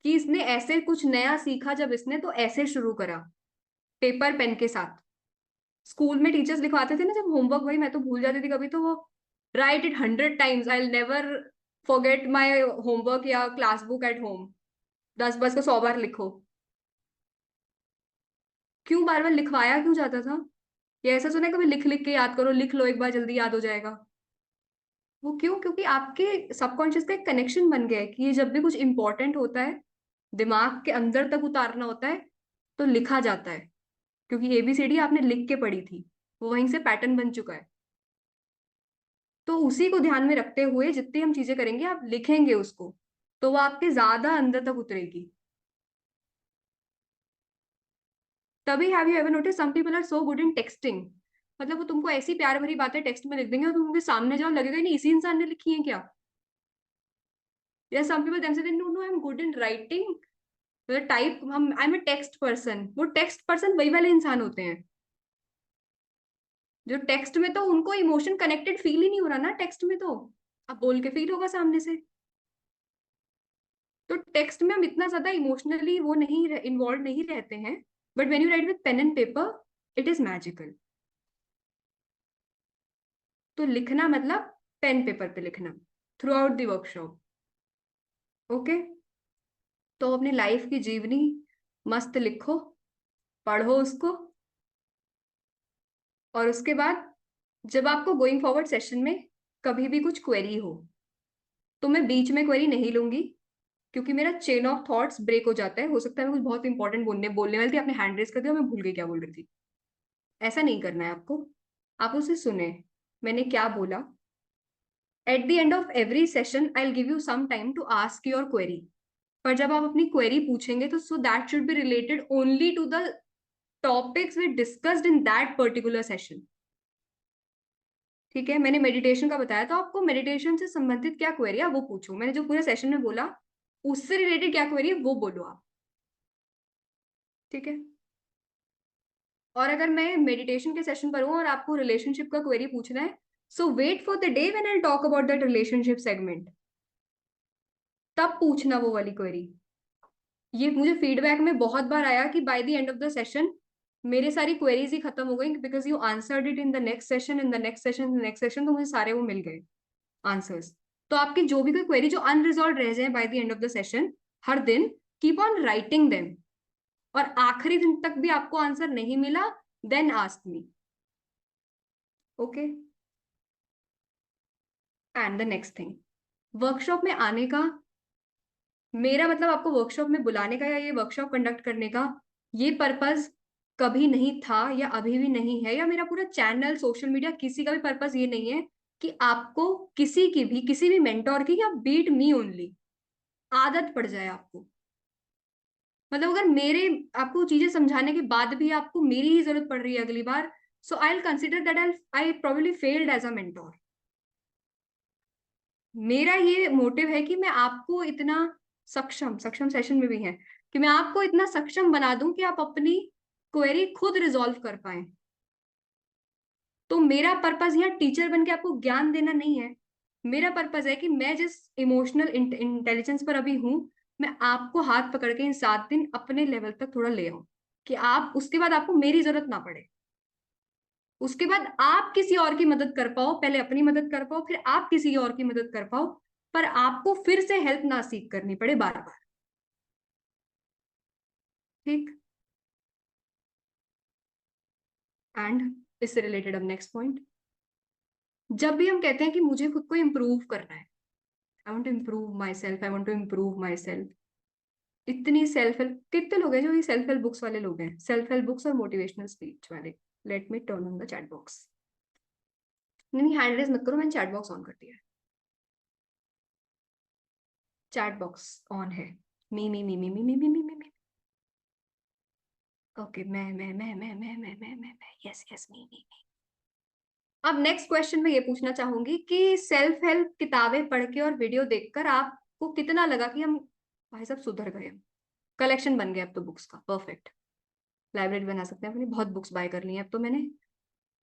कि इसने ऐसे कुछ नया सीखा जब इसने तो ऐसे शुरू करा, पेपर पेन के साथ। स्कूल में टीचर्स लिखवाते थे ना जब होमवर्क, भाई मैं तो भूल जाती थी कभी, तो वो right it 100 times, I never forget my homework या क्लास बुक एट होम। 10 बस को 100 बार लिखो। क्यों बार बार लिखवाया क्यों जाता था? ये ऐसा सुना है कभी, लिख लिख के याद करो, लिख लो एक बार जल्दी याद हो जाएगा? वो क्यों? क्योंकि आपके सबकॉन्शियस का एक कनेक्शन बन गया है कि ये जब भी कुछ इंपॉर्टेंट होता है, दिमाग के अंदर तक उतारना होता है, तो लिखा जाता है। क्योंकि एबीसीडी आपने लिख के पढ़ी थी, वो वहीं से पैटर्न बन चुका है। तो उसी को ध्यान में रखते हुए जितनी हम चीजें करेंगे, आप लिखेंगे उसको, तो वो आपके ज्यादा अंदर तक उतरेगी। तभी have you ever notice some people are so good in texting, मतलब वो तुमको ऐसी प्यार भरी बातें टेक्स्ट में लिख देंगे और तुमके सामने जाओ, लगेगा ही नहीं इसी इंसान ने लिखी है क्या। या some people them say no no I am good in writing type, हम I am a text person. वो टेक्स्ट पर्सन वही वाले इंसान होते हैं जो टेक्स्ट में, तो उनको इमोशन कनेक्टेड फील ही नहीं हो रहा ना टेक्स्ट में, तो अब बोल के फील होगा सामने से। तो टेक्स्ट में हम इतना ज्यादा इमोशनली वो नहीं इन्वॉल्व नहीं रहते हैं, but when you write with pen and paper, it is magical. तो लिखना मतलब पेन पेपर पे लिखना throughout the workshop. Okay? तो अपनी लाइफ की जीवनी मस्त लिखो, पढ़ो उसको, और उसके बाद जब आपको गोइंग फॉरवर्ड सेशन में कभी भी कुछ क्वेरी हो, तो मैं बीच में क्वेरी नहीं लूंगी, क्योंकि मेरा चेन ऑफ थॉट्स ब्रेक हो जाता है। हो सकता है मैं कुछ बहुत इंपॉर्टेंट बोलने बोलने वाली थी, आपने हैंड रेस कर दिया, मैं भूल गई क्या बोल रही थी। ऐसा नहीं करना है आपको। आप उसे सुने, मैंने क्या बोला। At the end of every session I will give you some time to ask your query. पर जब आप अपनी क्वेरी पूछेंगे तो so that should be related only to the topics we discussed in that particular session. ठीक है, मैंने meditation का बताया, तो आपको मेडिटेशन से संबंधित क्या क्वेरी है वो पूछो। मैंने जो पूरे सेशन में बोला उससे रिलेटेड क्या क्वेरी है वो बोलो आप। ठीक है, और अगर मैं मेडिटेशन के सेशन पर हूं और आपको रिलेशनशिप का क्वेरी पूछना है, so wait for the day when I talk about that relationship segment, तब पूछना वो वाली क्वेरी। ये मुझे फीडबैक में बहुत बार आया कि bye the end of the session मेरे सारी क्वेरीज ही खत्म हो गई, because you answered it in the next session, in the next session, in the next session, तो मुझे सारे वो मिल गए आंसर्स। तो आपकी जो भी कोई क्वेरी जो अनरिजॉल्व रह जाए by the end of the session, हर दिन कीप ऑन राइटिंग देम, और आखिरी दिन तक भी आपको आंसर नहीं मिला, then ask me. Okay, and the next thing, workshop में आने का मेरा मतलब, आपको वर्कशॉप में बुलाने का या ये वर्कशॉप कंडक्ट करने का ये पर्पस कभी नहीं था या अभी भी नहीं है, या मेरा पूरा चैनल सोशल मीडिया किसी का भी पर्पस ये नहीं है कि आपको किसी की भी किसी भी मेंटोर की या बीट मी ओनली आदत पड़ जाए आपको। मतलब अगर मेरे आपको चीजें समझाने के बाद भी आपको मेरी ही जरूरत पड़ रही है अगली बार, so I will consider that I probably failed as a mentor. मेरा ये मोटिव है कि मैं आपको इतना सक्षम सक्षम सेशन में भी है कि मैं आपको इतना सक्षम बना दूं कि आप अपनी क्वेरी खुद रिजॉल्व कर पाए। तो मेरा पर्पस यहाँ टीचर बन के आपको ज्ञान देना नहीं है। मेरा पर्पस है कि मैं जिस इमोशनल इंटेलिजेंस पर अभी हूं, मैं आपको हाथ पकड़ के इन 7 दिन अपने लेवल तक थोड़ा ले आऊं, कि आप उसके बाद आपको मेरी जरूरत ना पड़े। उसके बाद आप किसी और की मदद कर पाओ, पहले अपनी मदद कर पाओ, फिर आप किसी और की मदद कर पाओ, पर आपको फिर से हेल्प ना सीख करनी पड़े बार बार। ठीक, एंड इससे रिलेटेड अब नेक्स्ट पॉइंट, जब भी हम कहते हैं कि मुझे खुद को इम्प्रूव करना है, I want to improve myself, I want to improve myself, इतनी सेल्फ हेल्प, कितने लोग हैं जो ये सेल्फ हेल्प बुक्स वाले लोग हैं, सेल्फ हेल्प बुक्स और मोटिवेशनल स्पीच वाले। Let me turn on the chat box. नहीं नहीं, हैंड रेज मत करो, मैंने चैट बॉक्स ऑन कर दिया है। चैट बॉक्स ऑन है। मी। ओके, मैं, यस यस, मी। अब नेक्स्ट क्वेश्चन मैं ये पूछना चाहूंगी कि सेल्फ हेल्प किताबें पढ़ के और वीडियो देखकर आपको कितना लगा कि हम भाई साहब सुधर गए, कलेक्शन बन गया अब तो बुक्स का, परफेक्ट, लाइब्रेरी बना सकते हैं अपनी, बहुत बुक्स बाय कर ली हैं अब तो मैंने।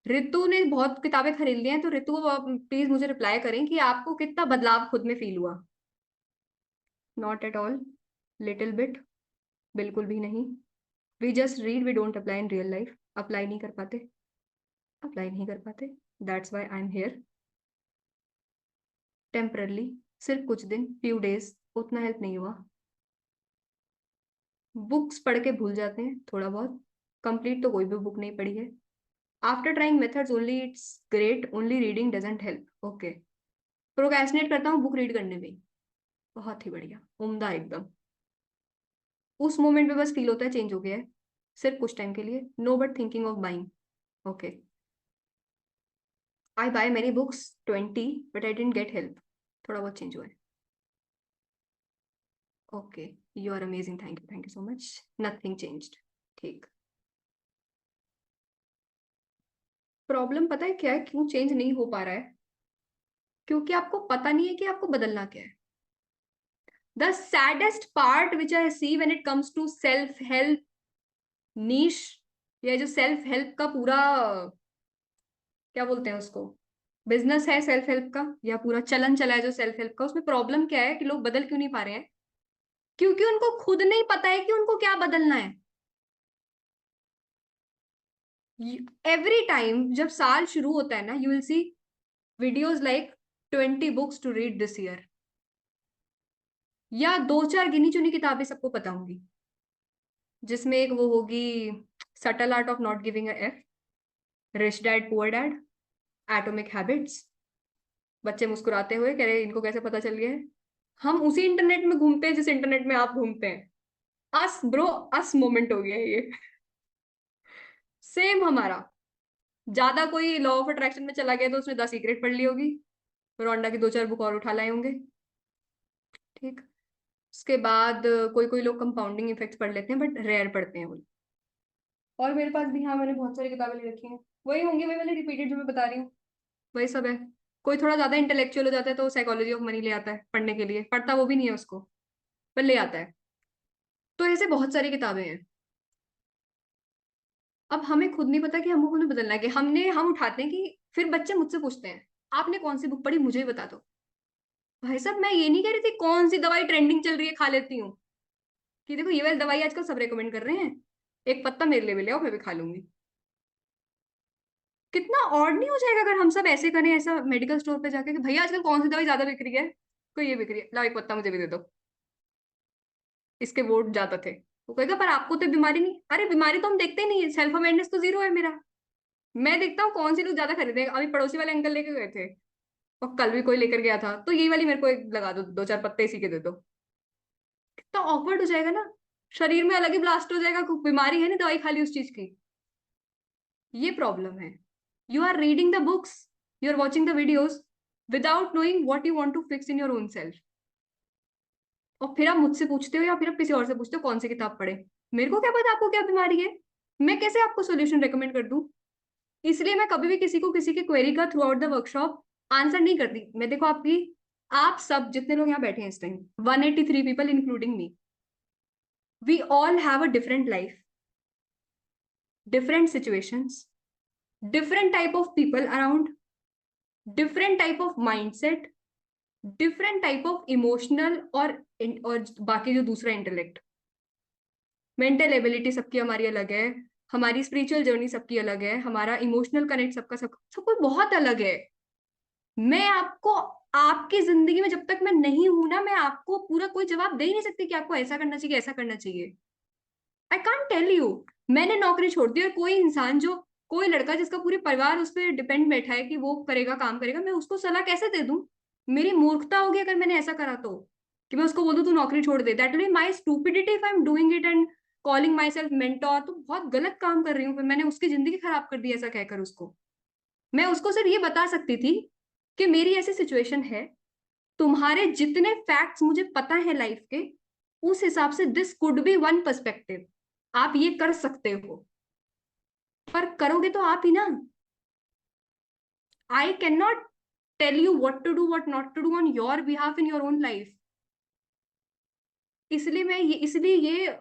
रितु ने बहुत किताबें खरीद ली हैं, तो रितु आप प्लीज मुझे रिप्लाई करें कि आपको कितना बदलाव खुद में फील हुआ। Not at all, little bit, बिल्कुल भी नहीं। We just read, we don't apply in real life, apply नहीं कर पाते, अप्लाई नहीं कर पाते, that's why I am here temporarily, सिर्फ कुछ दिन, फ्यू डेज, उतना हेल्प नहीं हुआ। बुक्स पढ़ के भूल जाते हैं थोड़ा बहुत, कंप्लीट तो कोई भी बुक नहीं पढ़ी है। After trying methods only it's great, only reading doesn't help. Okay, procrastinate करता हूँ बुक रीड करने में, बहुत ही बढ़िया, उम्दा एकदम। उस मोमेंट पे बस फील होता है चेंज हो गया है, सिर्फ कुछ टाइम के लिए, no but thinking of buying. Okay, I buy many books 20 but I didn't get help, थोड़ा बहुत चेंज हुआ है। Okay, you are amazing, thank you so much, nothing changed. ठीक, प्रॉब्लम पता है क्या है, क्यों चेंज नहीं हो पा रहा है? क्योंकि आपको पता नहीं है कि आपको बदलना क्या है। The saddest part which I see when it comes to self help niche, या जो सेल्फ हेल्प का पूरा क्या बोलते हैं उसको, बिजनेस है सेल्फ हेल्प का, या पूरा चलन चला है जो सेल्फ हेल्प का, उसमें प्रॉब्लम क्या है कि लोग बदल क्यों नहीं पा रहे हैं? क्योंकि उनको खुद नहीं पता है कि उनको क्या बदलना है। एवरी टाइम जब साल शुरू होता है ना, you will see videos like 20 books to read this year, या दो चार गिनी चुनी किताबें सबको पता होंगी, जिसमें एक वो होगी subtle art of not giving a F, rich dad poor dad, atomic habits. बच्चे मुस्कुराते हुए कह रहे इनको कैसे पता चल गया है? हम उसी इंटरनेट में घूमते हैं जिस इंटरनेट में आप घूमते हैं। अस ब्रो, अस मोमेंट हो गया है ये, सेम हमारा। ज्यादा कोई लॉ ऑफ अट्रैक्शन में चला गया तो उसने 10 सीक्रेट पढ़ ली होगी, रोंडा की दो चार बुक और उठा लाए होंगे। ठीक, उसके बाद कोई कोई लोग कंपाउंडिंग इफेक्ट्स पढ़ लेते हैं, बट रेयर पढ़ते हैं वो। और मेरे पास भी, हाँ, मैंने बहुत सारी किताबें ले रखी हैं। वही होंगी, वही मैंने रिपीटेड जो मैं बता रही हूँ, वही सब है। कोई थोड़ा ज्यादा इंटेलेक्चुअल हो जाता है तो साइकोलॉजी ऑफ मनी ले आता है पढ़ने के लिए, पढ़ता वो भी नहीं है उसको, पर ले आता है। तो ऐसे बहुत सारी किताबें हैं। अब हमें खुद नहीं पता कि हमको खुद में बदलना है, कि हम उठाते हैं कि फिर बच्चे मुझसे पूछते हैं आपने कौन सी बुक पढ़ी, मुझे भी बता दो। भाई साहब, मैं ये नहीं कह रही थी कौन सी दवाई ट्रेंडिंग चल रही है खा लेती हूँ, कि देखो ये वाली दवाई आजकल सब रेकमेंड कर रहे हैं, एक पत्ता मेरे लिए भी ले आओ, मैं भी खा लूंगी। कितना ऑड नहीं हो जाएगा अगर हम सब ऐसे करें, ऐसा मेडिकल स्टोर पे जाके कि भैया आजकल कौन सी दवाई ज्यादा बिक रही है, कोई ये बिक रही है, लाओ एक पत्ता मुझे भी दे दो, इसके वोट ज्यादा थे। वो कहेगा पर आपको तो बीमारी नहीं, अरे बीमारी तो हम देखते ही नहीं है, सेल्फ अवेयरनेस तो जीरो है मेरा। मैं देखता हूँ कौन सी लोग ज्यादा खरीदे, अभी पड़ोसी वाले अंकल लेके गए थे, और कल भी कोई लेकर गया था, तो यही वाली मेरे को एक लगा दो, दो चार पत्ते इसी के दे दो। कितना ऑकवर्ड हो जाएगा ना, शरीर में अलग ही ब्लास्ट हो जाएगा, कोई बीमारी है ना दवाई खा ली उस चीज की। ये प्रॉब्लम है। You are reading the books, you are watching the videos without knowing what you want to fix in your own self. और फिर आप मुझसे पूछते हो या फिर आप किसी और से पूछते हो कौन सी किताब पढ़े। मेरे को क्या पता आपको क्या बीमारी है, मैं कैसे आपको सोल्यूशन रेकमेंड कर दूं। इसलिए मैं कभी भी किसी को किसी की क्वेरी का through out the workshop answer नहीं करती। मैं देखो आपकी, आप सब जितने लोग यहाँ बैठे हैं इस time, 183 people including me, we all have a different life, different situations, different type of people around, different type of mindset, different type of emotional और बाकी जो दूसरा इंटेलेक्ट, मेंटल एबिलिटी सबकी हमारी अलग है, हमारी स्पिरिचुअल जर्नी सबकी अलग है, हमारा इमोशनल कनेक्ट सबका सब कुछ बहुत अलग है। मैं आपको, आपकी जिंदगी में जब तक मैं नहीं हूं ना, मैं आपको पूरा कोई जवाब दे ही नहीं सकती कि आपको ऐसा करना चाहिए ऐसा करना चाहिए। I can't tell you. मैंने नौकरी छोड़ दी और कोई इंसान जो, कोई लड़का जिसका पूरे परिवार उस पर डिपेंड बैठा है कि वो करेगा काम करेगा, मैं उसको सलाह कैसे दे दूं। मेरी मूर्खता होगी अगर मैंने ऐसा करा तो, कि मैं उसको बोलूं तू नौकरी छोड़ दे। That will be my stupidity if I am doing it and calling myself mentor. तो बहुत गलत काम कर रही हूँ, फिर मैंने उसकी जिंदगी खराब कर दी ऐसा कहकर उसको। मैं उसको सिर्फ ये बता सकती थी कि मेरी ऐसी सिचुएशन है, तुम्हारे जितने फैक्ट्स मुझे पता है लाइफ के, उस हिसाब से this could be one perspective, आप ये कर सकते हो, पर करोगे तो आप ही ना। I can not tell you what to do what not to do on your behalf in your own life. इसलिए ये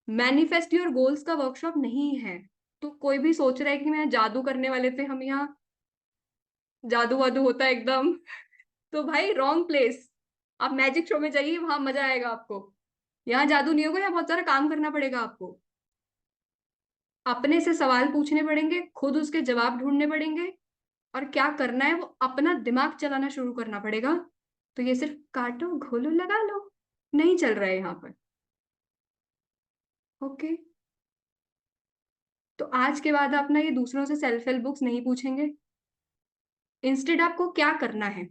मैनिफेस्ट योर गोल्स का वर्कशॉप नहीं है। तो कोई भी सोच रहा है कि मैं जादू करने वाले थे हम यहाँ, जादू वादू होता है एकदम, तो भाई रॉन्ग प्लेस। आप मैजिक शो में जाइए, वहां मजा आएगा आपको। यहाँ जादू नहीं होगा, यहाँ बहुत सारा काम करना पड़ेगा आपको, अपने से सवाल पूछने पड़ेंगे, खुद उसके जवाब ढूंढने पड़ेंगे, और क्या करना है वो अपना दिमाग चलाना शुरू करना पड़ेगा। तो ये सिर्फ काटो घोलो लगा लो नहीं चल रहा है यहाँ पर। ओके, तो आज के बाद आप ना ये दूसरों से सेल्फ हेल्प बुक्स नहीं पूछेंगे। इंस्टेड आपको क्या करना है,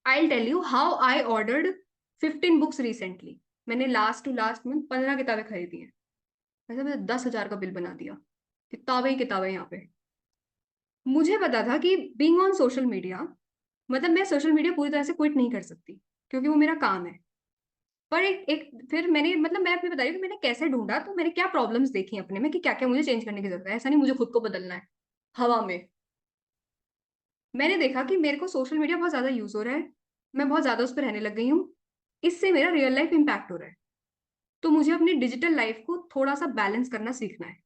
I tell you how I ordered 15 books recently. मैंने लास्ट टू लास्ट मंथ 15 किताबें खरीदी हैं। वैसे मैंने 10,000 का बिल बना दिया, किताबें ही किताबें यहाँ पे। मुझे पता था कि बीइंग ऑन सोशल मीडिया, मतलब मैं सोशल मीडिया पूरी तरह से क्विट नहीं कर सकती, क्योंकि वो मेरा काम है। पर एक फिर मैंने, मतलब मैं अपने बता रही हूँ कि मैंने कैसे ढूंढा, तो मैंने क्या प्रॉब्लम्स देखी अपने में कि क्या क्या मुझे चेंज करने की जरूरत है, ऐसा नहीं मुझे खुद को बदलना है हवा में। मैंने देखा कि मेरे को सोशल मीडिया बहुत ज्यादा यूज हो रहा है, मैं बहुत ज्यादा उस पर रहने लग गई हूँ, इससे मेरा रियल लाइफ इम्पैक्ट हो रहा है। तो मुझे अपनी डिजिटल लाइफ को थोड़ा सा बैलेंस करना सीखना है।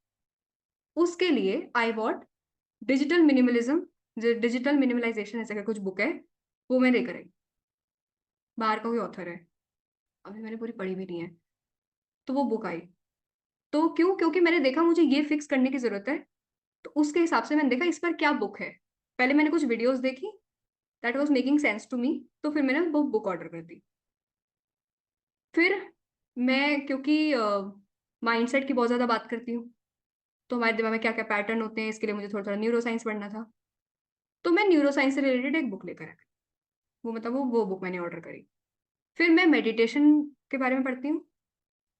उसके लिए आई वॉट डिजिटल मिनिमलिज्म, डिजिटल मिनिमलाइजेशन ऐसे का कुछ बुक है, वो मैं लेकर आई। बाहर का कोई ऑथर है, अभी मैंने पूरी पढ़ी भी नहीं है। तो वो बुक आई, तो क्यों, क्योंकि मैंने देखा मुझे ये फिक्स करने की जरूरत है। तो उसके हिसाब से मैंने देखा इस पर क्या बुक है। पहले मैंने कुछ वीडियोस देखी, that was making sense to me, तो फिर मैंने वो बुक ऑर्डर कर दी। फिर मैं, क्योंकि माइंडसेट की बहुत ज्यादा बात करती हूँ, तो हमारे दिमाग में क्या क्या पैटर्न होते हैं, इसके लिए मुझे थोड़ा थोड़ा न्यूरो साइंस पढ़ना था। तो मैं न्यूरो साइंस से रिलेटेड एक बुक लेकर आ गई, वो मतलब वो बुक मैंने ऑर्डर करी। फिर मैं मेडिटेशन के बारे में पढ़ती हूँ।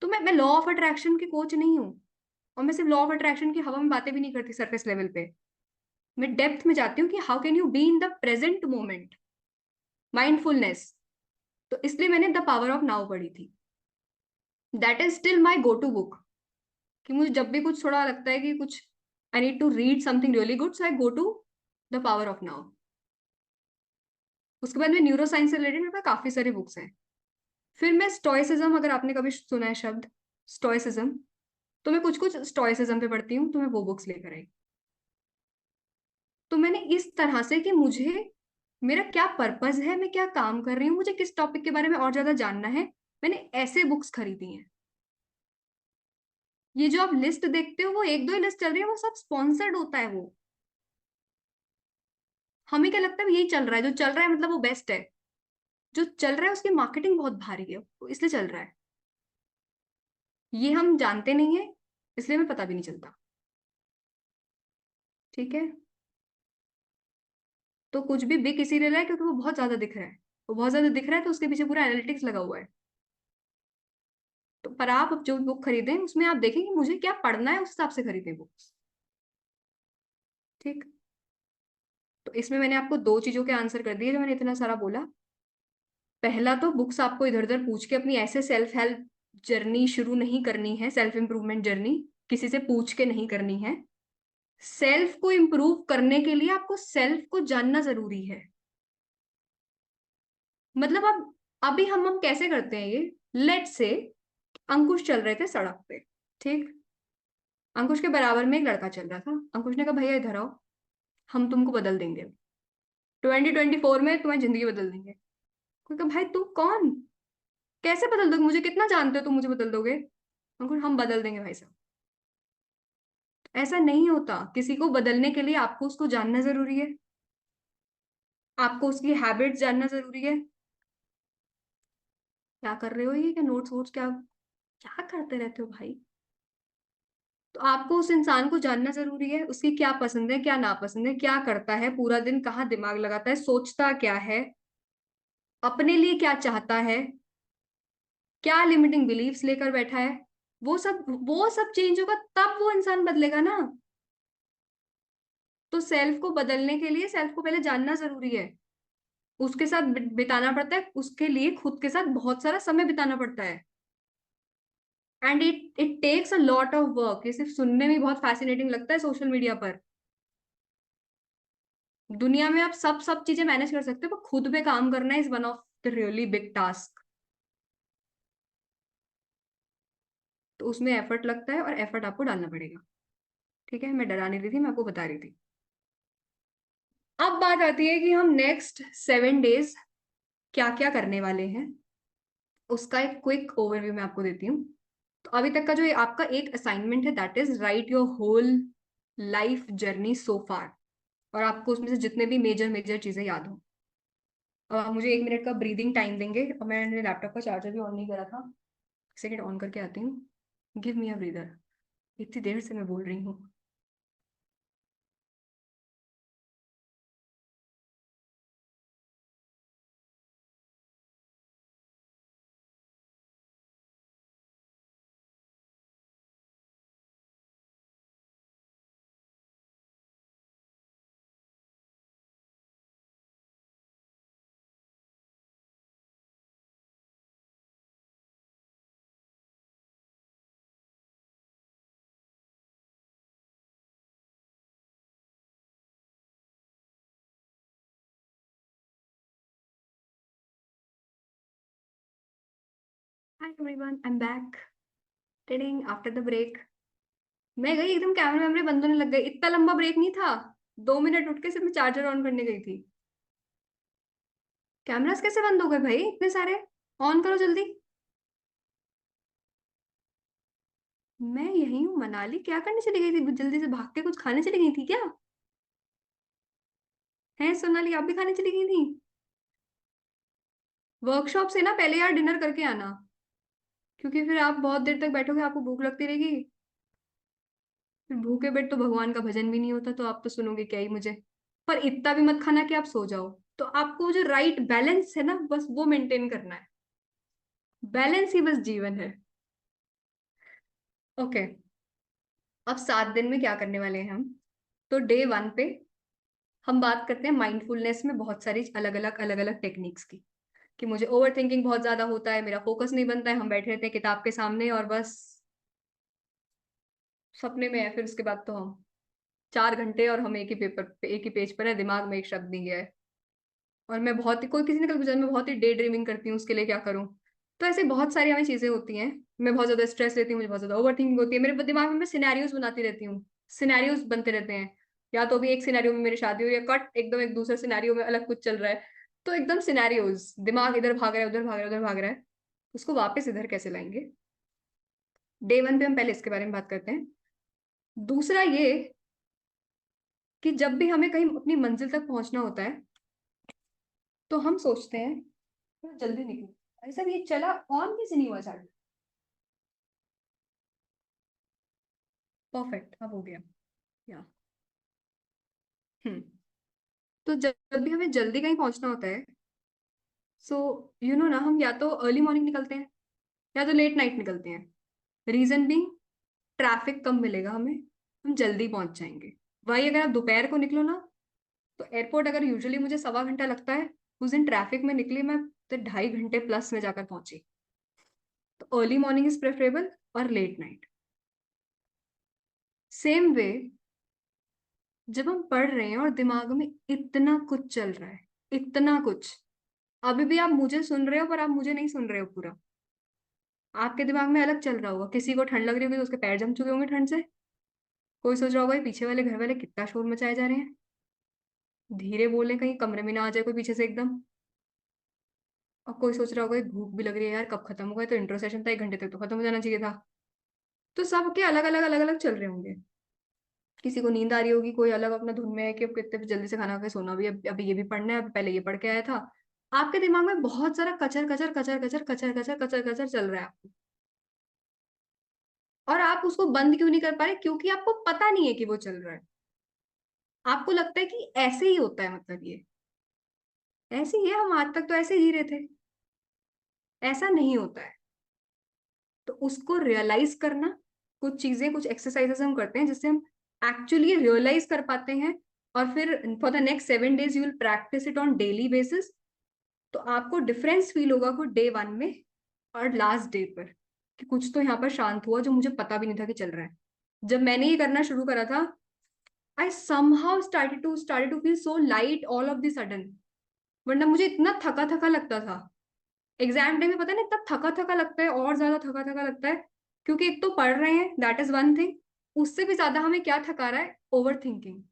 तो मैं लॉ ऑफ अट्रैक्शन की कोच नहीं हूँ, और मैं सिर्फ लॉ ऑफ अट्रैक्शन की हवा में बातें भी नहीं करती सरफेस लेवल पे। मैं डेप्थ में जाती हूँ कि how can you be in the present moment, mindfulness. तो इसलिए मैंने द पावर ऑफ नाउ पढ़ी थी। That is still my go to book, कि मुझे जब भी कुछ थोड़ा लगता है कि कुछ I need to read something really good, so I go to the power of now. उसके बाद में न्यूरो साइंस से रिलेटेड मेरे पास काफी सारी बुक्स हैं। फिर मैं स्टोइसिज्म, अगर आपने कभी सुना है शब्द स्टोइसिज्म, तो मैं कुछ कुछ स्टोइसिज्म पे पढ़ती हूँ, तो मैं वो बुक्स लेकर आई। तो मैंने इस तरह से कि मुझे मेरा क्या पर्पस है, मैं क्या काम कर रही हूँ, मुझे किस टॉपिक के बारे में और ज्यादा जानना है, मैंने ऐसे बुक्स खरीदी हैं। ये जो आप लिस्ट देखते हो वो एक दो ही लिस्ट चल रही है, वो सब स्पॉन्सर्ड होता है। वो हमें क्या लगता है यही चल रहा है, जो चल रहा है मतलब वो बेस्ट है। जो चल रहा है उसकी मार्केटिंग बहुत भारी है, वो इसलिए चल रहा है। ये हम जानते नहीं है, इसलिए हमें पता भी नहीं चलता। ठीक है। तो कुछ भी बिक इसीलिए रहा है क्योंकि वो बहुत ज्यादा दिख रहा है। वो बहुत ज्यादा दिख रहा है तो उसके पीछे पूरा एनालिटिक्स लगा हुआ है। तो पर आप अब जो बुक खरीदें उसमें आप देखें कि मुझे क्या पढ़ना है, उस हिसाब से खरीदें बुक्स। ठीक। तो इसमें मैंने आपको दो चीजों के आंसर कर दिए जो मैंने इतना सारा बोला। पहला तो बुक्स आपको इधर उधर पूछ के अपनी ऐसे सेल्फ हेल्प जर्नी शुरू नहीं करनी है, सेल्फ इंप्रूवमेंट जर्नी किसी से पूछ के नहीं करनी है। सेल्फ को इंप्रूव करने के लिए आपको सेल्फ को जानना जरूरी है। मतलब अब अभी हम कैसे करते हैं ये। लेट से अंकुश चल रहे थे सड़क पे। ठीक। अंकुश के बराबर में एक लड़का चल रहा था। अंकुश ने कहा भैया इधर आओ, हम तुमको बदल देंगे, 2024 में तुम्हारी जिंदगी बदल देंगे। कोई कहा भाई तुम कौन, कैसे बदल दोगे, मुझे कितना जानते हो तुम मुझे बदल दोगे। अंकुश हम बदल देंगे भाई साहब। ऐसा नहीं होता, किसी को बदलने के लिए आपको उसको जानना जरूरी है, आपको उसकी हैबिट्स जानना जरूरी है। क्या कर रहे हो, ये क्या नोट्स वोट्स क्या क्या करते रहते हो भाई। तो आपको उस इंसान को जानना जरूरी है, उसकी क्या पसंद है क्या नापसंद है, क्या करता है पूरा दिन, कहाँ दिमाग लगाता है, सोचता क्या है, अपने लिए क्या चाहता है, क्या लिमिटिंग बिलीफ्स लेकर बैठा है। वो सब चेंज होगा तब वो इंसान बदलेगा ना। तो सेल्फ को बदलने के लिए सेल्फ को पहले जानना जरूरी है, उसके साथ बिताना पड़ता है, उसके लिए खुद के साथ बहुत सारा समय बिताना पड़ता है। And it it takes a lot of work. ये सिर्फ सुनने में बहुत फैसिनेटिंग लगता है सोशल मीडिया पर। दुनिया में आप सब सब चीजें मैनेज कर सकते हो, पर खुद पे काम करना is one of the really big task. तो उसमें एफर्ट लगता है और एफर्ट आपको डालना पड़ेगा। ठीक है, मैं डरा नहीं रही थी, मैं आपको बता रही थी। अब बात आती है कि हम नेक्स्ट 7 डेज क्या क्या करने वाले हैं। उसका एक क्विक ओवरव्यू मैं आपको देती हूँ। तो अभी तक का जो ये आपका एक असाइनमेंट है, that is write your whole life journey so far. और आपको उसमें से जितने भी मेजर मेजर चीजें याद हो। मुझे 1 मिनट का ब्रीदिंग टाइम देंगे, और मैंने लैपटॉप का चार्जर भी ऑन नहीं करा था। सेकंड ऑन करके आती हूँ। Give me a breather. इतनी देर से मैं बोल रही हूँ। Hi everyone, I am back tiding after the break. मैं गई एकदम, कैमरे वैमरे बंद होने लग गए, इतना लंबा ब्रेक नहीं था। 2 मिनट उठ के सिर्फ मैं चार्जर ऑन करने गई थी। कैमरास कैसे बंद हो गए भाई इतने सारे, ऑन करो जल्दी। मैं यही हूँ मनाली, क्या करने चली गई थी, जल्दी से भाग के कुछ खाने चली गई थी क्या। है सोनाली, आप भी खाने चली गई थी। वर्कशॉप से ना पहले यार डिनर करके आना, क्योंकि फिर आप बहुत देर तक बैठोगे, आपको भूख लगती रहेगी। फिर भूखे पेट तो भगवान का भजन भी नहीं होता, तो आप तो सुनोगे क्या ही मुझे। पर इतना भी मत खाना कि आप सो जाओ। तो आपको जो राइट बैलेंस है ना, बस वो मेंटेन करना है। बैलेंस ही बस जीवन है। ओके। अब 7 दिन में क्या करने वाले हैं हम। तो डे 1 पे हम बात करते हैं माइंडफुलनेस में बहुत सारी अलग अलग टेक्निक्स की। कि मुझे ओवर थिंकिंग बहुत ज्यादा होता है, मेरा फोकस नहीं बनता है, हम बैठे रहते हैं किताब के सामने और बस सपने में है। फिर उसके बाद तो हम 4 घंटे और हम एक ही पेपर पे, एक ही पेज पर है, दिमाग में एक शब्द नहीं गया है। और मैं बहुत ही, कोई किसी ने कल पूछा, मैं बहुत ही डे ड्रीमिंग करती हूँ, उसके लिए क्या करूँ? तो ऐसे बहुत सारी हमें चीजें होती हैं। मैं बहुत ज्यादा स्ट्रेस लेती हूँ, मुझे बहुत ज्यादा ओवर थिंकिंग होती है, मेरे दिमाग में मैं सिनेरियोज बनाती रहती हूँ, सिनेरियोज बनते रहते हैं। या तो अभी एक सिनेरियो में मेरी शादी हुई है, कट एकदम एक दूसरे सिनेरियो में अलग कुछ चल रहा है। तो एकदम सिनेरियोज, दिमाग इधर भाग रहा है, उधर भाग रहा है, उधर भाग रहा है। उसको वापस इधर कैसे लाएंगे? डे वन पे हम पहले इसके बारे में बात करते हैं। दूसरा ये कि जब भी हमें कहीं अपनी मंजिल तक पहुंचना होता है तो हम सोचते हैं थोड़ा जल्दी निकलो, ऐसा भी ये चला ऑन कैसे नहीं हुआ चार्ट? परफेक्ट, अब हो गया। या हम्म। तो जब भी हमें जल्दी कहीं पहुंचना होता है, सो ना, हम या तो अर्ली मॉर्निंग निकलते हैं या तो लेट नाइट निकलते हैं। रीजन भी, ट्रैफिक कम मिलेगा हमें, हम जल्दी पहुंच जाएंगे। वही अगर आप दोपहर को निकलो ना, तो एयरपोर्ट अगर यूजुअली मुझे 1.25 घंटा लगता है, उस दिन ट्रैफिक में निकली मैं तो 2.5 घंटे प्लस में जाकर पहुंची। तो अर्ली मॉर्निंग इज प्रेफरेबल और लेट नाइट। सेम वे, जब हम पढ़ रहे हैं और दिमाग में इतना कुछ चल रहा है, इतना कुछ, अभी भी आप मुझे सुन रहे हो पर आप मुझे नहीं सुन रहे हो पूरा। आपके दिमाग में अलग चल रहा होगा, किसी को ठंड लग रही होगी तो उसके पैर जम चुके होंगे ठंड से। कोई सोच रहा होगा ये पीछे वाले घर वाले कितना शोर मचाए जा रहे हैं, धीरे बोलें कहीं कमरे में ना आ जाए कोई पीछे से एकदम। और कोई सोच रहा होगा ये भूख भी लग रही है यार, कब खत्म होगा, ये तो इंट्रो सेशन था, 1 घंटे तक तो खत्म हो जाना चाहिए था। तो सबके अलग अलग अलग अलग चल रहे होंगे। किसी को नींद आ रही होगी, कोई अलग अपना धुन में है कि अब कितने जल्दी से खाना खा के सोना भी, अभी ये भी पढ़ना है, अभी पहले ये पढ़ के आया था। आपके दिमाग में बहुत सारा कचर कचर कचर कचर कचर कचर कचर कचर चल रहा है आपको। और आप उसको बंद क्यों नहीं कर पा रहे? क्योंकि आपको पता नहीं है कि वो चल रहा है। आपको लगता है कि ऐसे ही होता है, मतलब ये ऐसे ही है, हम आज तक तो ऐसे ही जी रहे थे। ऐसा नहीं होता है। तो उसको रियलाइज करना, कुछ चीजें, कुछ एक्सरसाइजेस हम करते हैं जिससे हम एक्चुअली रियलाइज कर पाते हैं। और फिर for the next 7 days you will practice it on daily basis. तो आपको डिफरेंस फील होगा को डे वन में और लास्ट डे पर, कि कुछ तो यहाँ पर शांत हुआ जो मुझे पता भी नहीं था कि चल रहा है। जब मैंने ये करना शुरू करा था, आई somehow started to feel so light all of the sudden। वरना मुझे इतना थका थका लगता था। एग्जाम टाइम में पता नहीं इतना थका थका लगता है, और ज्यादा थका थका लगता है। क्योंकि एक तो पढ़ रहे हैं, दैट इज वन थिंग। उससे भी ज्यादा हमें क्या थका रहा है? Over thinking.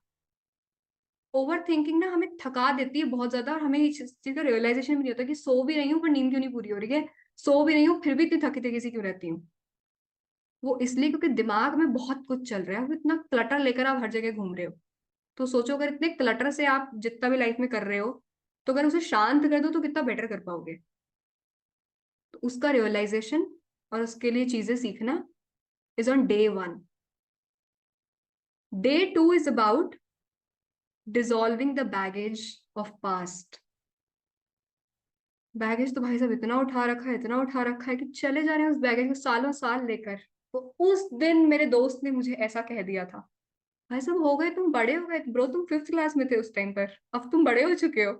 ओवर थिंकिंग ना हमें थका देती है बहुत ज्यादा, और हमें इस चीज का रियलाइजेशन भी नहीं होता कि सो भी रही हूँ पर नींद क्यों नहीं पूरी हो रही है, सो भी रही हूँ फिर भी इतनी थकी थकी सी क्यों रहती हूँ। वो इसलिए क्योंकि दिमाग में बहुत कुछ चल रहा है, वो इतना क्लटर लेकर आप हर जगह घूम रहे हो। तो सोचो अगर इतने क्लटर से आप जितना भी लाइफ में कर रहे हो, तो अगर उसे शांत कर दो तो कितना बेटर कर पाओगे। तो उसका रियलाइजेशन और उसके लिए चीजें सीखना is on day one. Day two is about dissolving the baggage of past. Baggage तो भाई साहब इतना उठा रखा है, इतना उठा रखा है कि चले जा रहे हैं उस बैगेज को सालों साल लेकर। तो उस दिन मेरे दोस्त ने मुझे ऐसा कह दिया था, भाई साहब हो गए, तुम बड़े हो गए ब्रो, तुम 5th क्लास में थे उस टाइम पर, अब तुम बड़े हो चुके हो।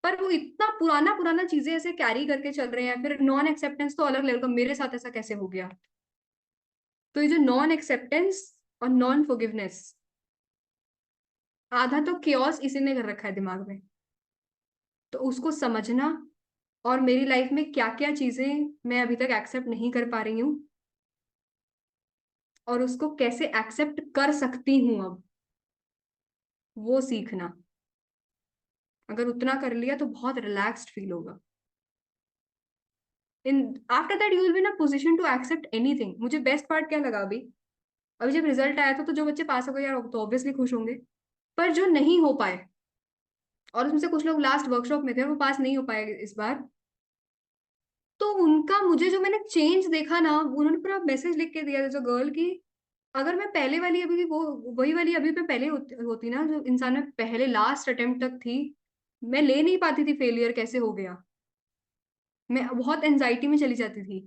पर वो इतना पुराना पुराना चीजें ऐसे कैरी करके चल रहे हैं। फिर नॉन एक्सेप्टेंस तो अलग लेवल का, मेरे साथ ऐसा कैसे हो गया? तो ये जो नॉन एक्सेप्टेंस और नॉन फॉरगिवनेस, आधा तो क्योस इसी ने कर रखा है दिमाग में। तो उसको समझना, और मेरी लाइफ में क्या क्या चीजें मैं अभी तक एक्सेप्ट नहीं कर पा रही हूँ, और उसको कैसे एक्सेप्ट कर सकती हूँ अब, वो सीखना। अगर उतना कर लिया तो बहुत रिलैक्स्ड फील होगा। In after that you will be in a position to accept anything. मुझे बेस्ट पार्ट क्या लगा अभी, अभी जब रिजल्ट आया था तो जो बच्चे पास हो गए यार वो तो ऑब्वियसली खुश होंगे। पर जो नहीं हो पाए, और उसमें से कुछ लोग लास्ट वर्कशॉप में थे और वो पास नहीं हो पाए इस बार, तो उनका मुझे जो मैंने चेंज देखा ना, उन्होंने पूरा मैसेज लिख के दिया जो गर्ल की, अगर मैं पहले वाली अभी वो वही वाली अभी मैं पहले होती ना, जो इंसान में पहले लास्ट अटेम्प्ट तक थी, मैं ले नहीं पाती थी फेलियर कैसे हो गया। मैं बहुत एंजाइटी में चली जाती थी।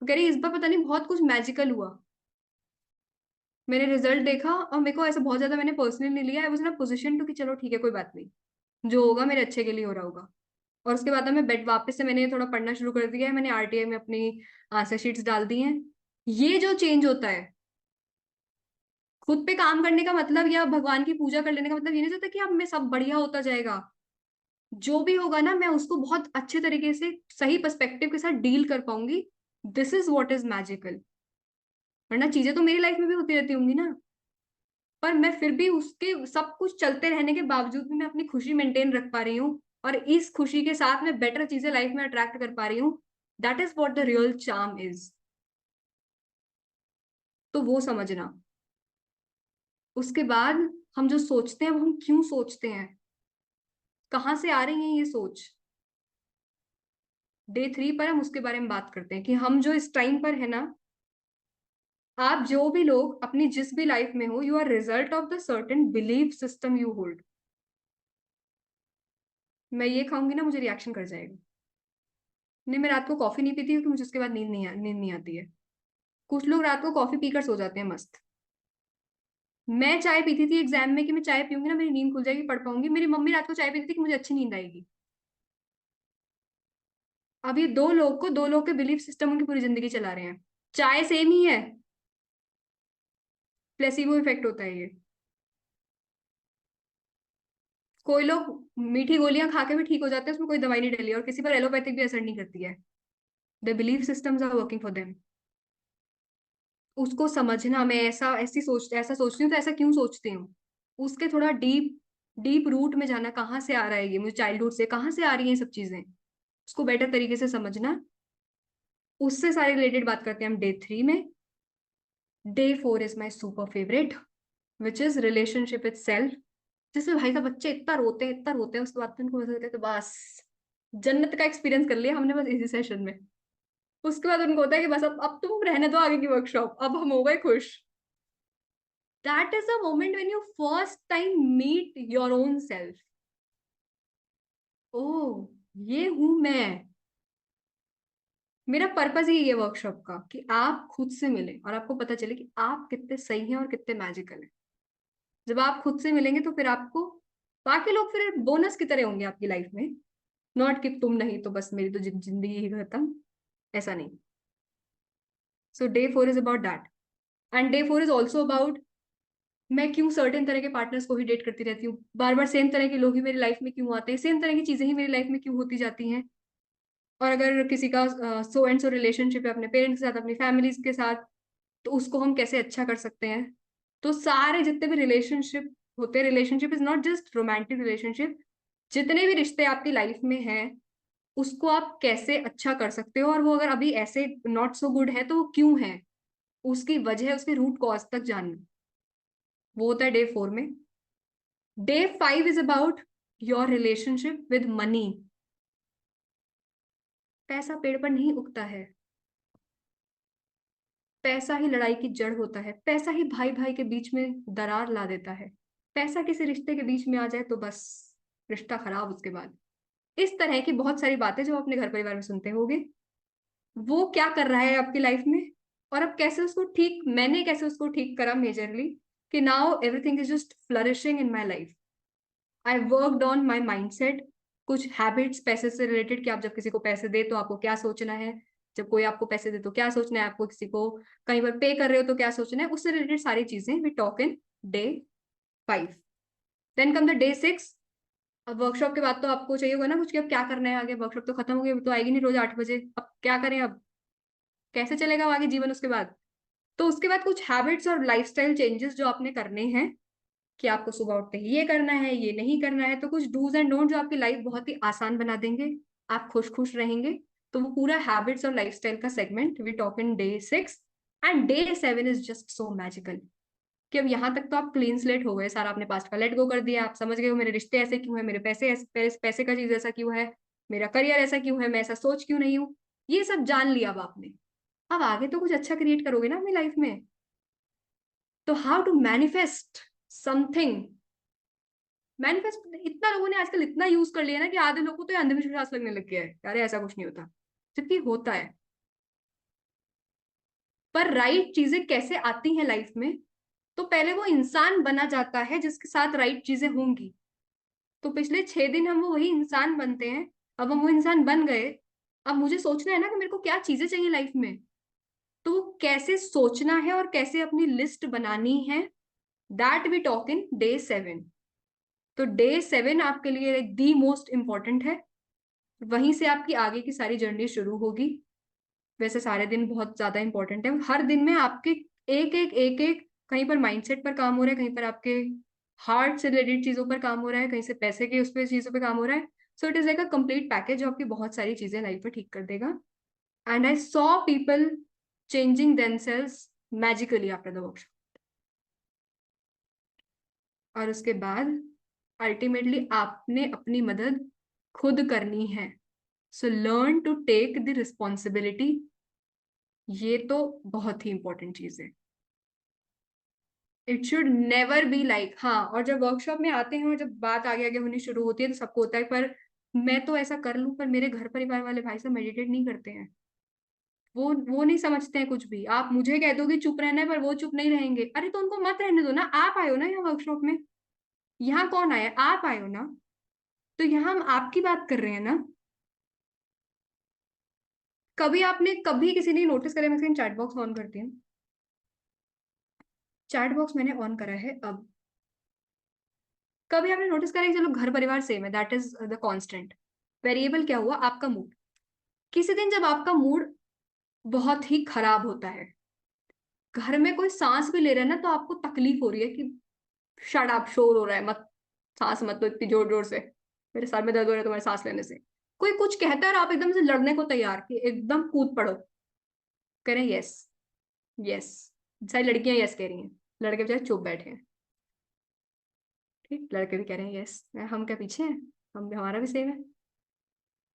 तो कह रही इस बार पता नहीं बहुत कुछ मैजिकल हुआ। मैंने रिजल्ट देखा और मेरे को ऐसा बहुत ज्यादा मैंने पर्सनली नहीं लिया, I was in a position to कि चलो ठीक है कोई बात नहीं, जो होगा मेरे अच्छे के लिए हो रहा होगा। और उसके बाद मैं बेड वापस से मैंने थोड़ा पढ़ना शुरू कर दिया है, मैंने आरटीआई में अपनी आंसर शीट्स डाल दी हैं। ये जो चेंज होता है, खुद पे काम करने का मतलब या भगवान की पूजा कर लेने का मतलब ये नहीं होता कि अब मैं सब बढ़िया होता जाएगा। जो भी होगा ना, मैं उसको बहुत अच्छे तरीके से सही पर्सपेक्टिव के साथ डील कर पाऊंगी। This is what is magical. वरना चीजें तो मेरी लाइफ में भी होती रहती होंगी ना, पर मैं फिर भी उसके सब कुछ चलते रहने के बावजूद भी मैं अपनी खुशी मेंटेन रख पा रही हूँ, और इस खुशी के साथ मैं बेटर चीजें लाइफ में अट्रैक्ट कर पा रही हूँ। That is what the real charm is. तो वो समझना। उसके बाद हम जो सोचते हैं वो हम क्यों सोचते हैं, कहाँ से आ रही है ये सोच। डे 3 पर हम उसके बारे में बात करते हैं कि हम जो इस टाइम पर है ना, आप जो भी लोग अपनी जिस भी लाइफ में हो, you are result of the certain belief system you hold. मैं ये खाऊंगी ना, मुझे रिएक्शन कर जाएगा। नहीं, मैं रात को कॉफी नहीं पीती क्योंकि मुझे उसके बाद नींद नहीं आती है। कुछ लोग रात को कॉफी पीकर सो जाते हैं मस्त। मैं चाय पीती थी एग्जाम में कि मैं चाय पीऊंगी ना मेरी नींद खुल जाएगी, पढ़ पाऊंगी। मेरी मम्मी रात को चाय पीती थी कि मुझे अच्छी नींद आएगी। अब ये दो लोग के बिलीफ सिस्टम उनकी पूरी जिंदगी चला रहे हैं। चाय सेम ही है, प्लेसिबो इफेक्ट होता है ये। कोई लोग मीठी गोलियां खा के भी ठीक हो जाते हैं, उसमें कोई दवाई नहीं डली, और किसी पर एलोपैथिक भी असर नहीं करती है। The belief systems are working for them. उसको समझना, मैं ऐसा सोचती हूँ तो ऐसा क्यों सोचती हूँ, उसके थोड़ा डीप डीप रूट में जाना, कहाँ से आ रहा है ये, मुझे चाइल्डहुड से कहाँ से आ रही है ये सब चीजें, उसको बेटर तरीके से समझना। उससे सारे रिलेटेड बात करते हैं हम डे 3 में। Day 4 is my super favourite, which is relationship with self. जिसमें भाई साहब बच्चे इतना रोते हैं, उसके बाद तो उनको ऐसा लगता है कि बस जन्नत का एक्सपीरियंस कर लिया हमने बस इसी सेशन में। उसके बाद उनको होता है कि बस अब तुम रहने दो आगे की वर्कशॉप, अब हम हो गए खुश। That is a moment when you first time meet your own self. ओ, ये हूं मैं। मेरा पर्पस ही ये वर्कशॉप का कि आप खुद से मिले और आपको पता चले कि आप कितने सही हैं और कितने मैजिकल हैं। जब आप खुद से मिलेंगे तो फिर आपको बाकी लोग फिर बोनस की तरह होंगे आपकी लाइफ में। नॉट कि तुम नहीं तो बस मेरी तो जिंदगी ही खत्म, ऐसा नहीं। So day 4 is about that. And day 4 is also about मैं क्यों सर्टेन तरह के पार्टनर्स को ही डेट करती रहती हूँ, बार बार सेम तरह के लोग ही मेरी लाइफ में क्यों आते हैं, सेम तरह की चीजें ही मेरी लाइफ में क्यों होती जाती हैं। और अगर किसी का सो एंड सो रिलेशनशिप है अपने पेरेंट्स के साथ, अपनी फैमिलीज के साथ, तो उसको हम कैसे अच्छा कर सकते हैं। तो सारे जितने भी रिलेशनशिप होते हैं, relationship is not just romantic relationship, जितने भी रिश्ते आपकी लाइफ में हैं उसको आप कैसे अच्छा कर सकते हो, और वो अगर अभी ऐसे नॉट सो गुड है तो वो क्यों है, उसकी वजह, उसके रूट कॉज तक जानना। वो होता है डे 4 में। Day 5 is about your relationship with money. पैसा पेड़ पर नहीं उगता है, पैसा ही लड़ाई की जड़ होता है, पैसा ही भाई भाई के बीच में दरार ला देता है। पैसा किसी रिश्ते के बीच में आ जाए तो बस रिश्ता खराब उसके बाद। इस तरह की बहुत सारी बातें जो आप अपने घर परिवार में सुनते होगे, वो क्या कर रहा है आपकी लाइफ में, और अब कैसे उसको ठीक, मैंने कैसे उसको ठीक करा मेजरली, कि now everything is just flourishing in my life. I worked on my mindset, कुछ हैबिट्स पैसे से रिलेटेड, कि आप जब किसी को पैसे दे तो आपको क्या सोचना है, जब कोई आपको पैसे दे तो क्या सोचना है, आपको किसी को कहीं पर पे कर रहे हो तो क्या सोचना है, उससे रिलेटेड सारी चीजें we talk in day 5। Then come the day 6। अब वर्कशॉप के बाद तो आपको चाहिए होगा ना कुछ कि अब क्या करना है आगे, वर्कशॉप तो खत्म हो गई, अब तो आएगी नहीं रोज 8 बजे, अब क्या करें, अब कैसे चलेगा आगे जीवन उसके बाद। तो उसके बाद कुछ हैबिट्स और लाइफस्टाइल चेंजेस जो आपने करने हैं, कि आपको सुबह उठते ही ये करना है, ये नहीं करना है, तो कुछ डूज एंड डोंट जो आपकी लाइफ बहुत ही आसान बना देंगे, आप खुश खुश रहेंगे। तो वो पूरा हैबिट्स और लाइफस्टाइल का segment we talk in day 6। And day 7 is just so magical, कि अब यहाँ तक तो आप क्लीन स्लेट हो गए, सारा आपने पास्ट का लेट गो कर दिया, आप समझ गए हो मेरे रिश्ते ऐसे क्यों है, मेरे पैसे का चीज ऐसा क्यों है, मेरा करियर ऐसा क्यों है, मैं ऐसा सोच क्यों नहीं हूँ, ये सब जान लिया अब आपने। अब आगे तो कुछ अच्छा क्रिएट करोगे ना अपनी लाइफ में। तो how to manifest something. Manifest इतना लोगों ने आजकल इतना यूज कर लिया ना कि आधे लोगों को तो ये अंधविश्वास लगने लग गया है, अरे ऐसा कुछ नहीं होता, जबकि होता है। पर राइट चीजें कैसे आती हैं लाइफ में, तो पहले वो इंसान बना जाता है जिसके साथ राइट चीजें होंगी। तो पिछले 6 दिन हम वो वही इंसान बनते हैं अब हम वो इंसान बन गए, अब मुझे सोचना है ना कि मेरे को क्या चीजें चाहिए लाइफ में, तो वो कैसे सोचना है और कैसे अपनी लिस्ट बनानी है, that we talk in day 7। तो डे 7 आपके लिए दी मोस्ट इम्पोर्टेंट है, वहीं से आपकी आगे की सारी जर्नी शुरू होगी। वैसे सारे दिन बहुत ज्यादा इंपॉर्टेंट है, हर दिन में आपके एक एक कहीं पर माइंडसेट पर काम हो रहा है, कहीं पर आपके हार्ट से रिलेटेड चीजों पर काम हो रहा है, कहीं से पैसे के उस पर चीजों पर काम हो रहा है। So it is like a complete package जो आपकी बहुत सारी चीजें लाइफ में ठीक कर देगा। And I saw people changing themselves magically after the workshop. और उसके बाद अल्टीमेटली आपने अपनी मदद खुद करनी है। So learn to take the responsibility. ये तो बहुत ही इंपॉर्टेंट चीज है। It should never be like, हाँ, और जब वर्कशॉप में आते हैं और जब बात आगे आगे होनी शुरू होती है तो सबको होता है पर मैं तो ऐसा कर लूं, पर मेरे घर परिवार वाले भाई साहब मेडिटेट नहीं करते हैं। वो नहीं समझते हैं कुछ भी। आप मुझे कह दो कि चुप रहना है पर वो चुप नहीं रहेंगे, अरे तो उनको मत रहने दो ना। आप आए हो ना यहाँ वर्कशॉप में, यहाँ कौन आया, आप आए हो ना, तो यहाँ हम आपकी बात कर रहे हैं ना। कभी आपने, कभी किसी ने नोटिस करा, मैं चैट बॉक्स ऑन करती हूँ, चैट बॉक्स मैंने ऑन करा है अब, कभी आपने नोटिस करा कि चलो घर परिवार सेम है, that is the constant. Variable क्या हुआ, आपका मूड। किसी दिन जब आपका मूड बहुत ही खराब होता है, घर में कोई सांस भी ले रहा है ना तो आपको तकलीफ हो रही है कि शट अप, शोर हो रहा है, मत, सांस मत लो इतनी जोर जोर से, मेरे सर में दर्द हो रहा है तुम्हारे सांस लेने से। कोई कुछ कहता है और आप एकदम से लड़ने को तैयार कि एकदम कूद पड़ो, करें यस, यस। सारी लड़कियां यस कह रही हैं, लड़के बेचारे चुप बैठे हैं। ठीक, लड़के भी कह रहे हैं यस, हम क्या पीछे हैं, हम हमारा भी सेम है।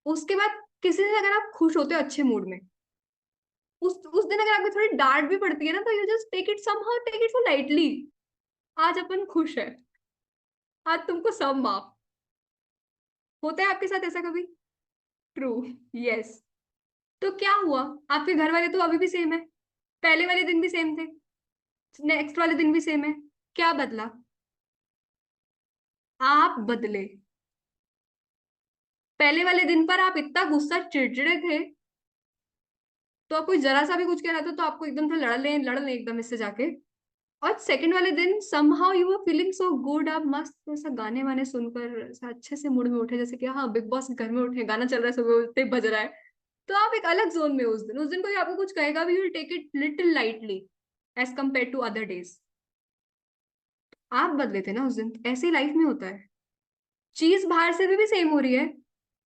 उसके बाद किसी दिन अगर आप खुश होते हो अच्छे मूड में, उस दिन अगर आपको थोड़ी डांट भी पड़ती है ना, तो you just take it somehow, take it so lightly. आज अपन खुश है, आज तुमको सब माफ। होता है आपके साथ ऐसा कभी? True, yes. तो क्या हुआ, आपके घर वाले तो अभी भी सेम है, पहले वाले दिन भी सेम थे, नेक्स्ट वाले दिन भी सेम है। क्या बदला? आप बदले। पहले वाले दिन पर आप इतना गुस्सा चिड़चिड़े थे, तो आप कोई जरा सा भी कुछ कह रहा था तो आपको एकदम से लड़ लें एकदम इससे जाके। और सेकंड वाले दिन somehow you were feeling so good, आप मस्त ऐसा गाने वाने सुनकर ऐसा अच्छे से मूड में उठे, जैसे कि हाँ बिग बॉस के घर में उठे, गाना चल रहा है, सुबह उठते ही बज रहा है। तो आप एक अलग जोन में हो उस दिन कोई आपको कुछ कहेगा भी, you will take it little lightly as compare to other days. आप बदले थे ना उस दिन, ऐसे ही लाइफ में होता है। चीज बाहर से भी सेम हो रही है,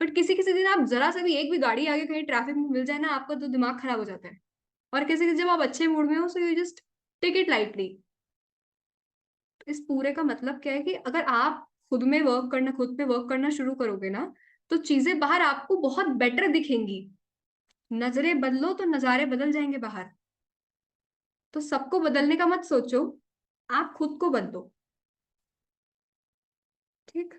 बट किसी किसी दिन आप जरा सा भी, एक भी गाड़ी आगे कहीं ट्रैफिक में मिल जाए ना, आपका तो दिमाग खराब हो जाता है। और किसी किसी जब आप अच्छे मूड में हो, so you just take it lightly. इस पूरे का मतलब क्या है कि अगर आप खुद में वर्क करना, खुद पे वर्क करना शुरू करोगे ना, तो चीजें बाहर आपको बहुत बेटर दिखेंगी। नजरें बदलो तो नजारे बदल जाएंगे बाहर। तो सबको बदलने का मत सोचो, आप खुद को बदलो। ठीक।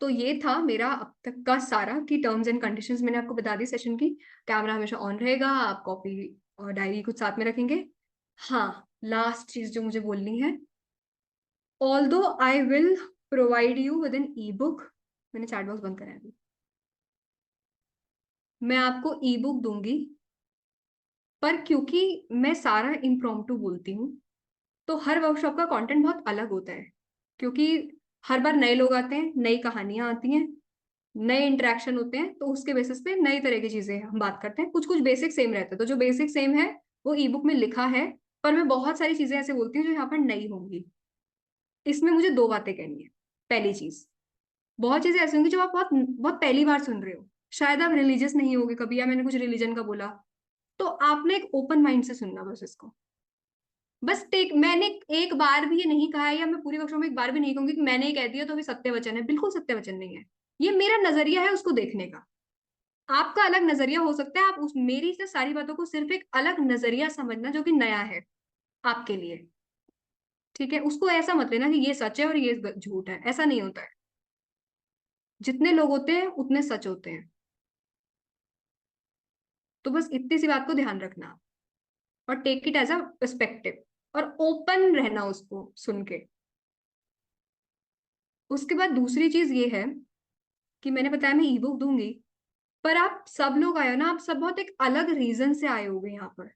तो ये था मेरा अब तक का सारा कि टर्म्स एंड कंडीशंस मैंने आपको बता दी सेशन की। कैमरा हमेशा ऑन रहेगा, आप कॉपी और डायरी कुछ साथ में रखेंगे। हाँ, लास्ट चीज जो मुझे बोलनी है, although I will provide you with an e book, मैंने चैट बॉक्स बंद करा है अभी, मैं आपको ई बुक दूंगी, पर क्योंकि मैं सारा इम्प्रॉम्प्टू बोलती हूँ, तो हर वर्कशॉप का कंटेंट बहुत अलग होता है। क्योंकि हर बार नए लोग आते हैं, नई कहानियां आती हैं, नए इंटरेक्शन होते हैं, तो उसके बेसिस पे नई तरह की चीजें हम बात करते हैं। कुछ कुछ बेसिक सेम रहता है, तो जो बेसिक सेम है वो ई बुक में लिखा है, पर मैं बहुत सारी चीजें ऐसे बोलती हूँ जो यहाँ पर नई होंगी। इसमें मुझे दो बातें कहनी है। पहली चीज, बहुत चीजें ऐसी होंगी जो आप बहुत बहुत पहली बार सुन रहे हो, शायद आप रिलीजियस नहीं होगे कभी, या मैंने कुछ रिलीजन का बोला, तो आपने एक ओपन माइंड से सुनना बस इसको। बस टेक, मैंने एक बार भी ये नहीं कहा है, या मैं पूरी वर्कशॉप में एक बार भी नहीं कहूंगी कि मैंने ये कह दिया तो अभी सत्य वचन है, बिल्कुल सत्य वचन नहीं है। ये मेरा नजरिया है उसको देखने का। आपका अलग नजरिया हो सकता है, आप उस मेरी से सारी बातों को सिर्फ एक अलग नजरिया समझना जो कि नया है आपके लिए। ठीक है, उसको ऐसा मत लेना कि ये सच है और ये झूठ है, ऐसा नहीं होता है। जितने लोग होते हैं उतने सच होते हैं। तो बस इतनी सी बात को ध्यान रखना, और take it as a perspective, और ओपन रहना उसको सुन के। उसके बाद दूसरी चीज ये है कि मैंने बताया मैं ई बुक दूंगी, पर आप सब लोग आए हो ना, आप सब बहुत एक अलग रीजन से आए होगे यहाँ पर।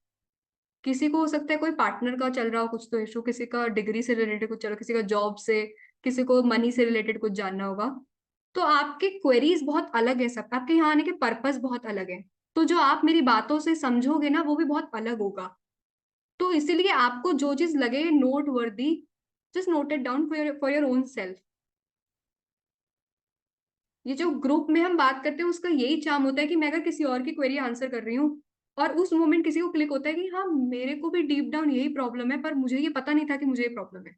किसी को हो सकता है कोई पार्टनर का चल रहा हो कुछ तो इशू, किसी का डिग्री से रिलेटेड कुछ चल रहा हो, किसी का जॉब से, किसी को मनी से रिलेटेड कुछ जानना होगा। तो आपके क्वेरीज बहुत अलग है, सब आपके यहाँ आने के पर्पस बहुत अलग है। तो जो आप मेरी बातों से समझोगे ना वो भी बहुत अलग होगा। तो इसीलिए आपको जो चीज लगे नोट वर्दी, just note it down for your own self. ये जो ग्रुप में हम बात करते हैं उसका यही चार्म होता है कि मैं अगर किसी और की क्वेरी आंसर कर रही हूँ और उस मोमेंट किसी को क्लिक होता है कि हाँ मेरे को भी डीप डाउन यही प्रॉब्लम है, पर मुझे ये पता नहीं था कि मुझे ये प्रॉब्लम है।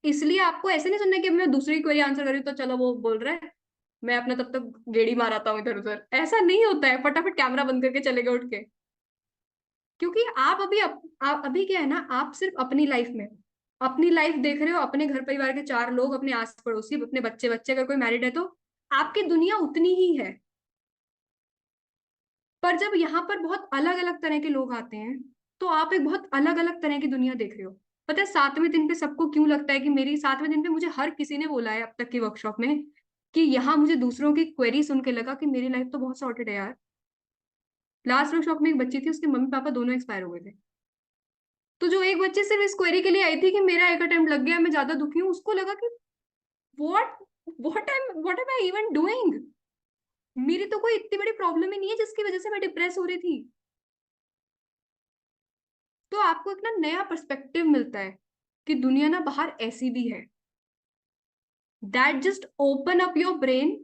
इसलिए आपको ऐसे नहीं सुनना कि मैं दूसरी क्वेरी आंसर कर रही हूँ तो चलो वो बोल रहा है, मैं अपना तब तक गेड़ी माराता हूँ इधर उधर। ऐसा नहीं होता है, फटाफट कैमरा बंद करके चले गए उठ के। क्योंकि आप अभी आप अभी क्या है ना, आप सिर्फ अपनी लाइफ में, अपनी लाइफ देख रहे हो, अपने घर परिवार के चार लोग, अपने आस पड़ोसी, अपने बच्चे बच्चे, अगर कोई मैरिड है तो आपकी दुनिया उतनी ही है। पर जब यहाँ पर बहुत अलग अलग तरह के लोग आते हैं तो आप एक बहुत अलग अलग तरह की दुनिया देख रहे हो। पता है 7वें दिन पे सबको क्यों लगता है कि मेरी 7वें दिन पे मुझे हर किसी ने बोला है अब तक की वर्कशॉप में कि यहाँ मुझे दूसरों की क्वेरी सुन के लगा कि मेरी लाइफ तो बहुत सॉर्टेड है यार। लास्ट वर्कशॉप में एक बच्ची थी, उसके मम्मी पापा दोनों एक्सपायर हो गए थे। तो जो एक बच्ची सिर्फ इस क्वेरी के लिए आई थी कि मेरा एक अटेम्प्ट लग गया, मैं ज्यादा दुखी हूँ, उसको लगा कि what what am I even doing. मेरी तो कोई इतनी बड़ी प्रॉब्लम ही नहीं है जिसकी वजह से मैं डिप्रेस हो रही थी। तो आपको एक ना नया पर्सपेक्टिव मिलता है कि दुनिया ना बाहर ऐसी भी है। That just open up your brain.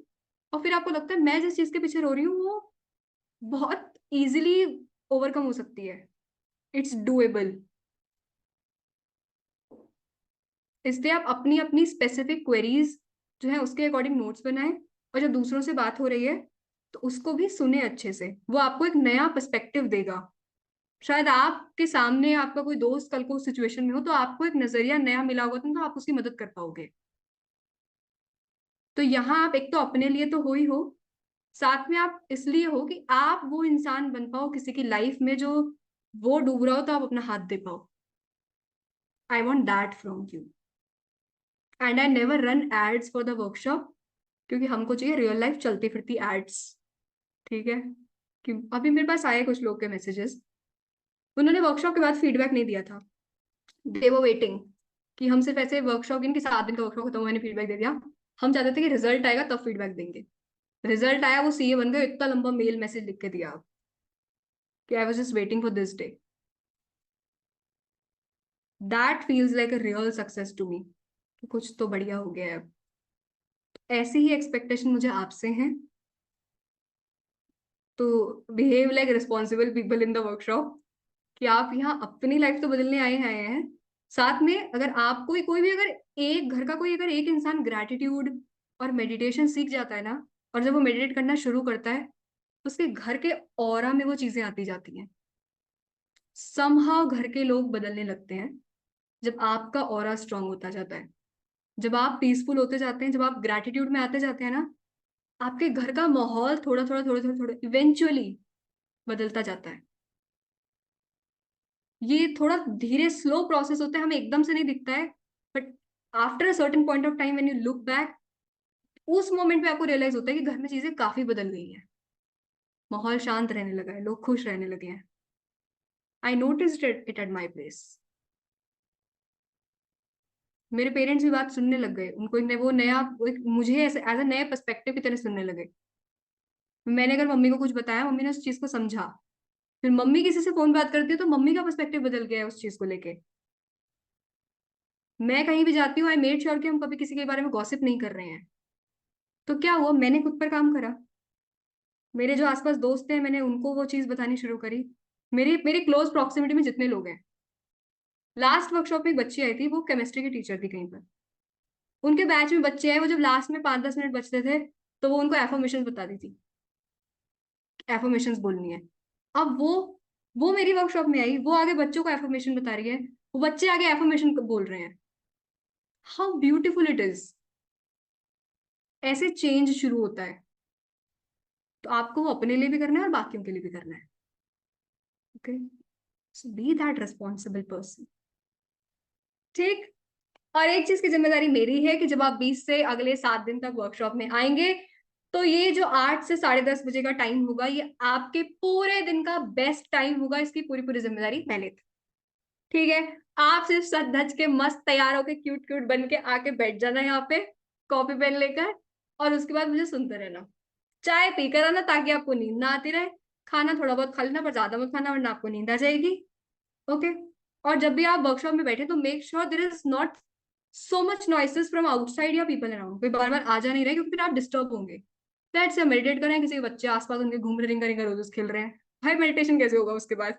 और फिर आपको लगता है मैं जिस चीज के पीछे रो रही हूँ वो बहुत इजीली ओवरकम हो सकती है। It's doable. इसलिए आप अपनी अपनी स्पेसिफिक क्वेरीज जो है उसके अकॉर्डिंग नोट्स बनाएं। और जब दूसरों से बात हो रही है तो उसको भी सुने अच्छे से, वो आपको एक नया पर्सपेक्टिव देगा। शायद आपके सामने आपका कोई दोस्त कल को उस सिचुएशन में हो तो आपको एक नजरिया नया मिला होगा, तो आप उसकी मदद कर पाओगे। तो यहाँ आप एक तो अपने लिए तो हो ही हो, साथ में आप इसलिए हो कि आप वो इंसान बन पाओ किसी की लाइफ में जो वो डूब रहा हो तो आप अपना हाथ दे पाओ। I want that from you. And I never run ads for the workshop, क्योंकि हमको चाहिए रियल लाइफ चलती फिरती एड्स। ठीक है। कि अभी मेरे पास आए कुछ लोग के मैसेजेस, उन्होंने वर्कशॉप के बाद फीडबैक नहीं दिया था। दे वो वेटिंग कि हम सिर्फ ऐसे वर्कशॉप, इनकी 7 दिन का वर्कशॉप खत्म हुआ, मैंने फीडबैक दे दिया। हम चाहते थे कि रिजल्ट आएगा तब फीडबैक देंगे। रिजल्ट आया, वो सीए बन गए, इतना लंबा मेल मैसेज लिख के दिया कि I was just waiting for this day. That feels like a real success to me, कि कुछ तो बढ़िया हो गया है अब। ऐसी ही एक्सपेक्टेशन मुझे आपसे हैं। तो behave like responsible people in the workshop, कि आप यहाँ अपनी लाइफ तो बदलने आए हैं। साथ में अगर आप कोई भी अगर एक घर का कोई अगर एक इंसान ग्रैटिट्यूड और मेडिटेशन सीख जाता है ना, और जब वो मेडिटेट करना शुरू करता है उसके घर के ऑरा में वो चीजें आती जाती हैं। समहाउ घर के लोग बदलने लगते हैं जब आपका ऑरा स्ट्रांग होता जाता है, जब आप पीसफुल होते जाते हैं, जब आप ग्रैटिट्यूड में आते जाते हैं ना, आपके घर का माहौल थोड़ा थोड़ा थोड़ा थोड़ा थोड़ा इवेंचुअली बदलता जाता है। ये थोड़ा धीरे स्लो प्रोसेस होता है, हमें एकदम से नहीं दिखता है, but after a certain point of time when you look back, उस मोमेंट पे आपको रियलाइज होता है कि घर में चीजें काफी बदल गई हैं। माहौल शांत रहने लगा है, लोग खुश रहने लगे हैं। I noticed it at my place. मेरे पेरेंट्स भी बात सुनने लग गए, उनको वो नया, वो एक मुझे ऐसे एज अ नए पर्सपेक्टिव की तरह सुनने लगे। मैंने अगर मम्मी को कुछ बताया, मम्मी ने उस चीज को समझा। फिर मम्मी किसी से फोन बात करती है तो मम्मी का पर्सपेक्टिव बदल गया है उस चीज को लेके। मैं कहीं भी जाती हूँ आई मेड श्योर कि हम कभी किसी के बारे में गॉसिप नहीं कर रहे हैं। तो क्या हुआ, मैंने खुद पर काम करा। मेरे जो आसपास दोस्त हैं मैंने उनको वो चीज बतानी शुरू करी। मेरी मेरी क्लोज प्रॉक्सिमिटी में जितने लोग हैं, लास्ट वर्कशॉप में एक बच्ची आई थी, वो केमिस्ट्री की टीचर थी कहीं पर। उनके बैच में बच्चे हैं, वो जब लास्ट में 5-10 मिनट बचते थे तो वो उनको एफर्मेशन बताती थी, एफर्मेशन बोलनी है। अब वो मेरी वर्कशॉप में आई, वो आगे बच्चों को एफर्मेशन बता रही है, वो बच्चे आगे एफर्मेशन बोल रहे हैं। How beautiful it is. ऐसे चेंज शुरू होता है। तो आपको वो अपने लिए भी करना है और बाकियों के लिए भी करना है। Okay, so be that responsible person. ठीक। और एक चीज की जिम्मेदारी मेरी है कि जब आप 20 से अगले 7 दिन तक वर्कशॉप में आएंगे तो ये जो 8 से 10:30 बजे का टाइम होगा, ये आपके पूरे दिन का बेस्ट टाइम होगा। इसकी पूरी पूरी जिम्मेदारी मैं लेती हूँ, ठीक है? आप सिर्फ सज धज के मस्त तैयार होके क्यूट क्यूट बन के आके बैठ जाना यहाँ पे, कॉपी पेन लेकर, और उसके बाद मुझे सुनते रहना। चाय पी कर आना ताकि आपको नींद ना आती रहे। खाना थोड़ा बहुत खा लेना, पर ज्यादा मत खाना वरना आपको नींद आ जाएगी। ओके? और जब भी आप वर्कशॉप में बैठे तो make sure there is not so much noises from outside या पीपल अराउंड। कोई बार बार आ जा नहीं रहे, क्योंकि फिर आप डिस्टर्ब होंगे। दैट्स या मेडिटेट करें, किसी के बच्चे आसपास उनके घूम रहे, रिंगा रिंगा रोजेस खेल रहे हैं, भाई मेडिटेशन कैसे होगा उसके बाद?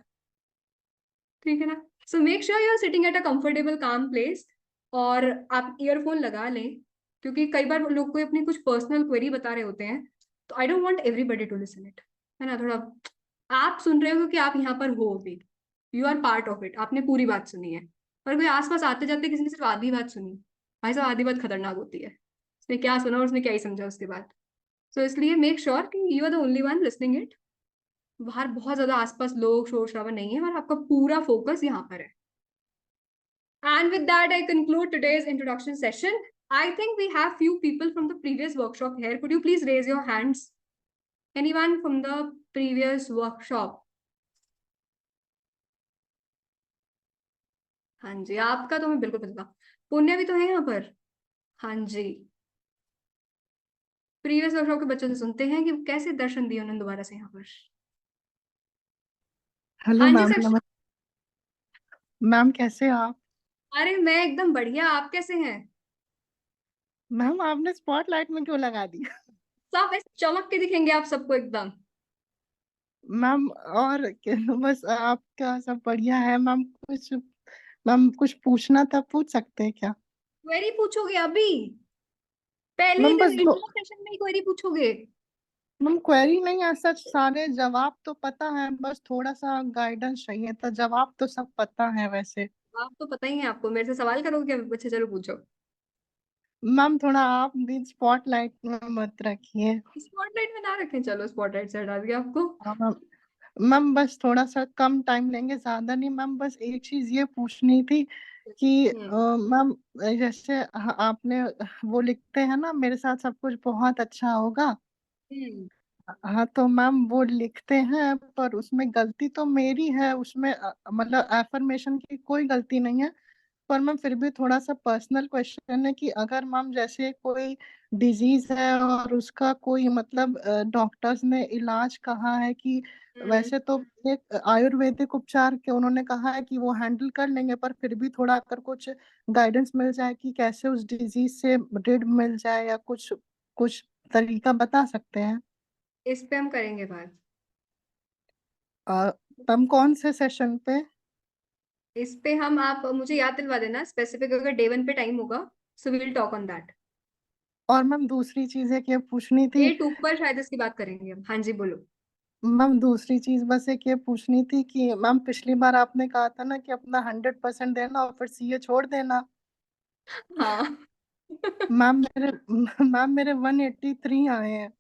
ठीक है ना? So make sure you are sitting at a comfortable calm place, और आप ईयरफोन लगा लें, क्योंकि कई बार लोग कोई अपनी कुछ पर्सनल क्वेरी बता रहे होते हैं, तो I don't want everybody to listen it, है ना? थोड़ा आप सुन रहे हो क्योंकि आप यहाँ पर हो अभी, you are part of it, आपने पूरी बात सुनी है। पर कोई आसपास आते जाते किसी ने सिर्फ आधी बात सुनी, भाई साहब आधी बात खतरनाक होती है। उसने क्या सुना और उसने क्या ही समझा उसके बाद। सो इसलिए मेक श्योर कि you are the only one listening it. बाहर बहुत ज्यादा आसपास लोग शोर शराबा नहीं है, और आपका पूरा फोकस यहाँ पर है। And with that, I conclude today's introduction session. I think we have few people from the previous workshop here. Could you please raise your hands? Anyone from the previous workshop? हाँ जी, आपका तो मैं बिल्कुल पता। पुण्य भी तो है यहाँ पर। हाँ जी, प्रीवियस वर्कशॉप के बच्चों से सुनते हैं कि कैसे दर्शन दिए उन्होंने दोबारा से यहाँ पर। हेलो हाँ जी मैम, सर। नमस्ते मैम। कैसे हैं आप? अरे मैं एकदम बढ़िया, आप कैसे हैं? मैम आपने स्पॉटलाइट में क्यों लगा दिया? सब ऐसे चमक के दिखेंगे आप सबको एकदम। मैम बस आपका सब बढ़िया है मैम। कुछ पूछना था, पूछ सकते हैं क्या? क्वेरी पूछोगे अभी? पहले ही मैम दिन बस दो। इंट्रो सेशन में ही क्वेरी पूछोगे? मैम क्वेरी नहीं है, सच सारे जवाब तो पता है, बस थोड़ा सा गाइडेंस चाहिए था। जवाब तो सब पता है वैसे। आप तो पता ही है, आपको मेरे से सवाल करोगे क्या? अच्छा चलो पूछो। मैम थोड़ा आप भी स्पॉटलाइट में मत रखिए। स्पॉटलाइट में ना रखें, चलो स्पॉटलाइट से हटा दिया आपको। हाँ, मैम। मैम बस थोड़ा सा कम टाइम लेंगे, ज्यादा नहीं। मैम बस एक चीज ये पूछनी थी कि हम्म। मैम जैसे आपने वो लिखते हैं ना, मेरे साथ सब कुछ बहुत अच्छा होगा। हम्म। हाँ तो मैम वो लिखते हैं, पर उसमें गलती तो मेरी है। उसमें मतलब एफर्मेशन की कोई गलती नहीं है। पर मैम फिर भी थोड़ा सा पर्सनल क्वेश्चन है कि अगर मैम जैसे कोई डिजीज है और उसका कोई मतलब डॉक्टर्स ने इलाज कहा है कि हम्म। वैसे तो एक आयुर्वेदिक उपचार के उन्होंने कहा है कि वो हैंडल कर लेंगे, पर फिर भी थोड़ा अगर कुछ गाइडेंस मिल जाए कि कैसे उस डिजीज से rid मिल जाए, या कुछ कुछ तरीका बता सकते हैं? इस पे हम करेंगे बात। अ, मैम कौन से सेशन पे? इस पे हम, आप मुझे याद दिलवा देना स्पेसिफिक, अगर डे 1 पे टाइम होगा, so we will talk on that. और मैम दूसरी चीज एक ये पूछनी डे थी। 2 पर शायद इसकी बात करेंगे हम। हाँ जी बोलो। मैम दूसरी चीज बस एक ये पूछनी थी कि मैम पिछली बार आपने कहा था ना कि अपना 100% देना और फिर सीए छोड़ देना। हाँ। मैम मेरे 183 आए हैं।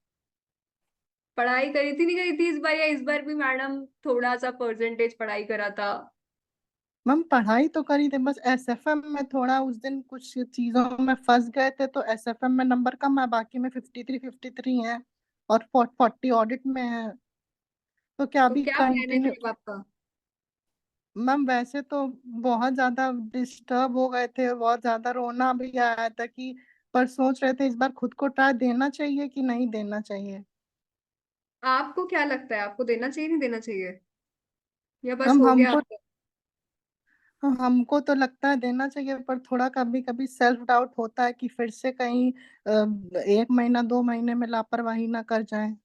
पढ़ाई करी थी नहीं करी थी इस बार, या इस बार भी मैडम थोड़ा सा परसेंटेज पढ़ाई करा था? मैम पढ़ाई तो करी थी, बस एसएफएम में थोड़ा उस दिन कुछ चीजों में फंस गए थे, तो एसएफएम में नंबर कम है, बाकी में 53 है और 40 ऑडिट में है। तो क्या तो अभी क्या प्लान है कंटिन्यू? फिर आपका? मैम वैसे तो बहुत ज्यादा डिस्टर्ब हो गए थे, बहुत ज्यादा रोना भी आया था कि, पर सोच रहे थे इस बार खुद को ट्राई देना चाहिए कि नहीं देना चाहिए। आपको क्या लगता है, आपको देना चाहिए नहीं देना चाहिए, या बस हम हो गया हमको आपका? हमको तो लगता है देना चाहिए, पर थोड़ा कभी कभी सेल्फ डाउट होता है कि फिर से कहीं 1 महीना 2 महीने में लापरवाही ना कर जाए।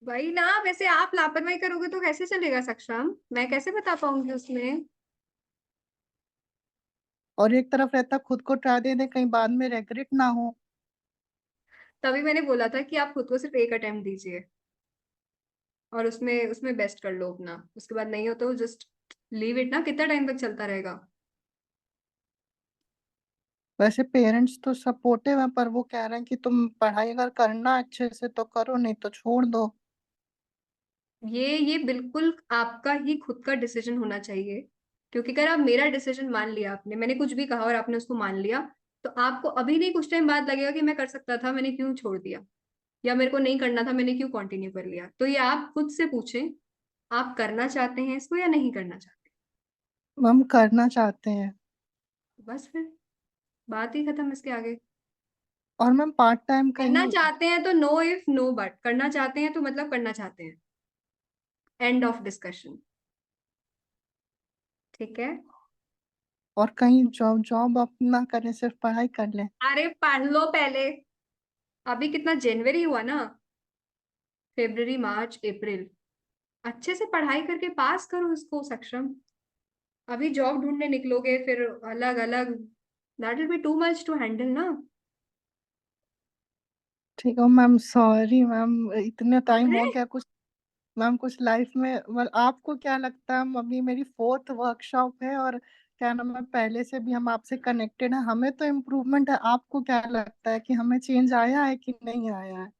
वही ना, वैसे आप लापरवाही करोगे तो कैसे चलेगा सक्षम? मैं कैसे बता पाऊंगी उसमें? और एक तरफ रहता खुद को ट्राई दे दे, कहीं बाद में रेग्रेट ना हो। तभी मैंने बोला था कि आप खुद को सिर्फ एक अटेम्प्ट दीजिए, और उसमें उसमें बेस्ट कर लो अपना। उसके बाद नहीं हो तो जस्ट लीव इट ना, कितना टाइम तक चलता रहेगा? वैसे पेरेंट्स तो सपोर्टिव है, पर वो कह रहे हैं कि तुम पढ़ाई अगर करना अच्छे से तो करो, नहीं तो छोड़ दो। ये बिल्कुल आपका ही खुद का डिसीजन होना चाहिए, क्योंकि अगर आप मेरा डिसीजन मान लिया आपने, मैंने कुछ भी कहा और आपने उसको मान लिया, तो आपको अभी नहीं कुछ टाइम बाद लगेगा कि मैं कर सकता था, मैंने क्यों छोड़ दिया। या मेरे को नहीं करना था, मैंने क्यों कंटिन्यू कर लिया। तो ये आप खुद से पूछें, आप करना चाहते हैं इसको या नहीं करना चाहते। मैम करना चाहते हैं। बस फिर बात ही खत्म इसके आगे। और मैम पार्ट टाइम करना कहीं। चाहते हैं तो नो इफ नो बट, करना चाहते हैं तो मतलब करना चाहते हैं, एंड ऑफ डिस्कशन। ठीक है। और कहीं जॉब जॉब अपना करें, सिर्फ पढ़ाई कर लें। अरे पढ़ लो पहले। अभी कितना, जनवरी हुआ ना, फरवरी मार्च अप्रैल, अच्छे से पढ़ाई करके पास करो इसको सक्षम। अभी जॉब ढूंढने निकलोगे फिर अलग अलग, that will be too much to handle ना। ठीक है मैम, सॉरी मैम, इतने टाइम अरे हो गया कुछ। मैम कुछ लाइफ में आपको क्या लगता है, अभी मेरी फोर्थ वर्कशॉप है और क्या नाम है, पहले से भी हम आपसे कनेक्टेड हैं, हमें तो इम्प्रूवमेंट है, आपको क्या लगता है कि हमें चेंज आया है कि नहीं आया है?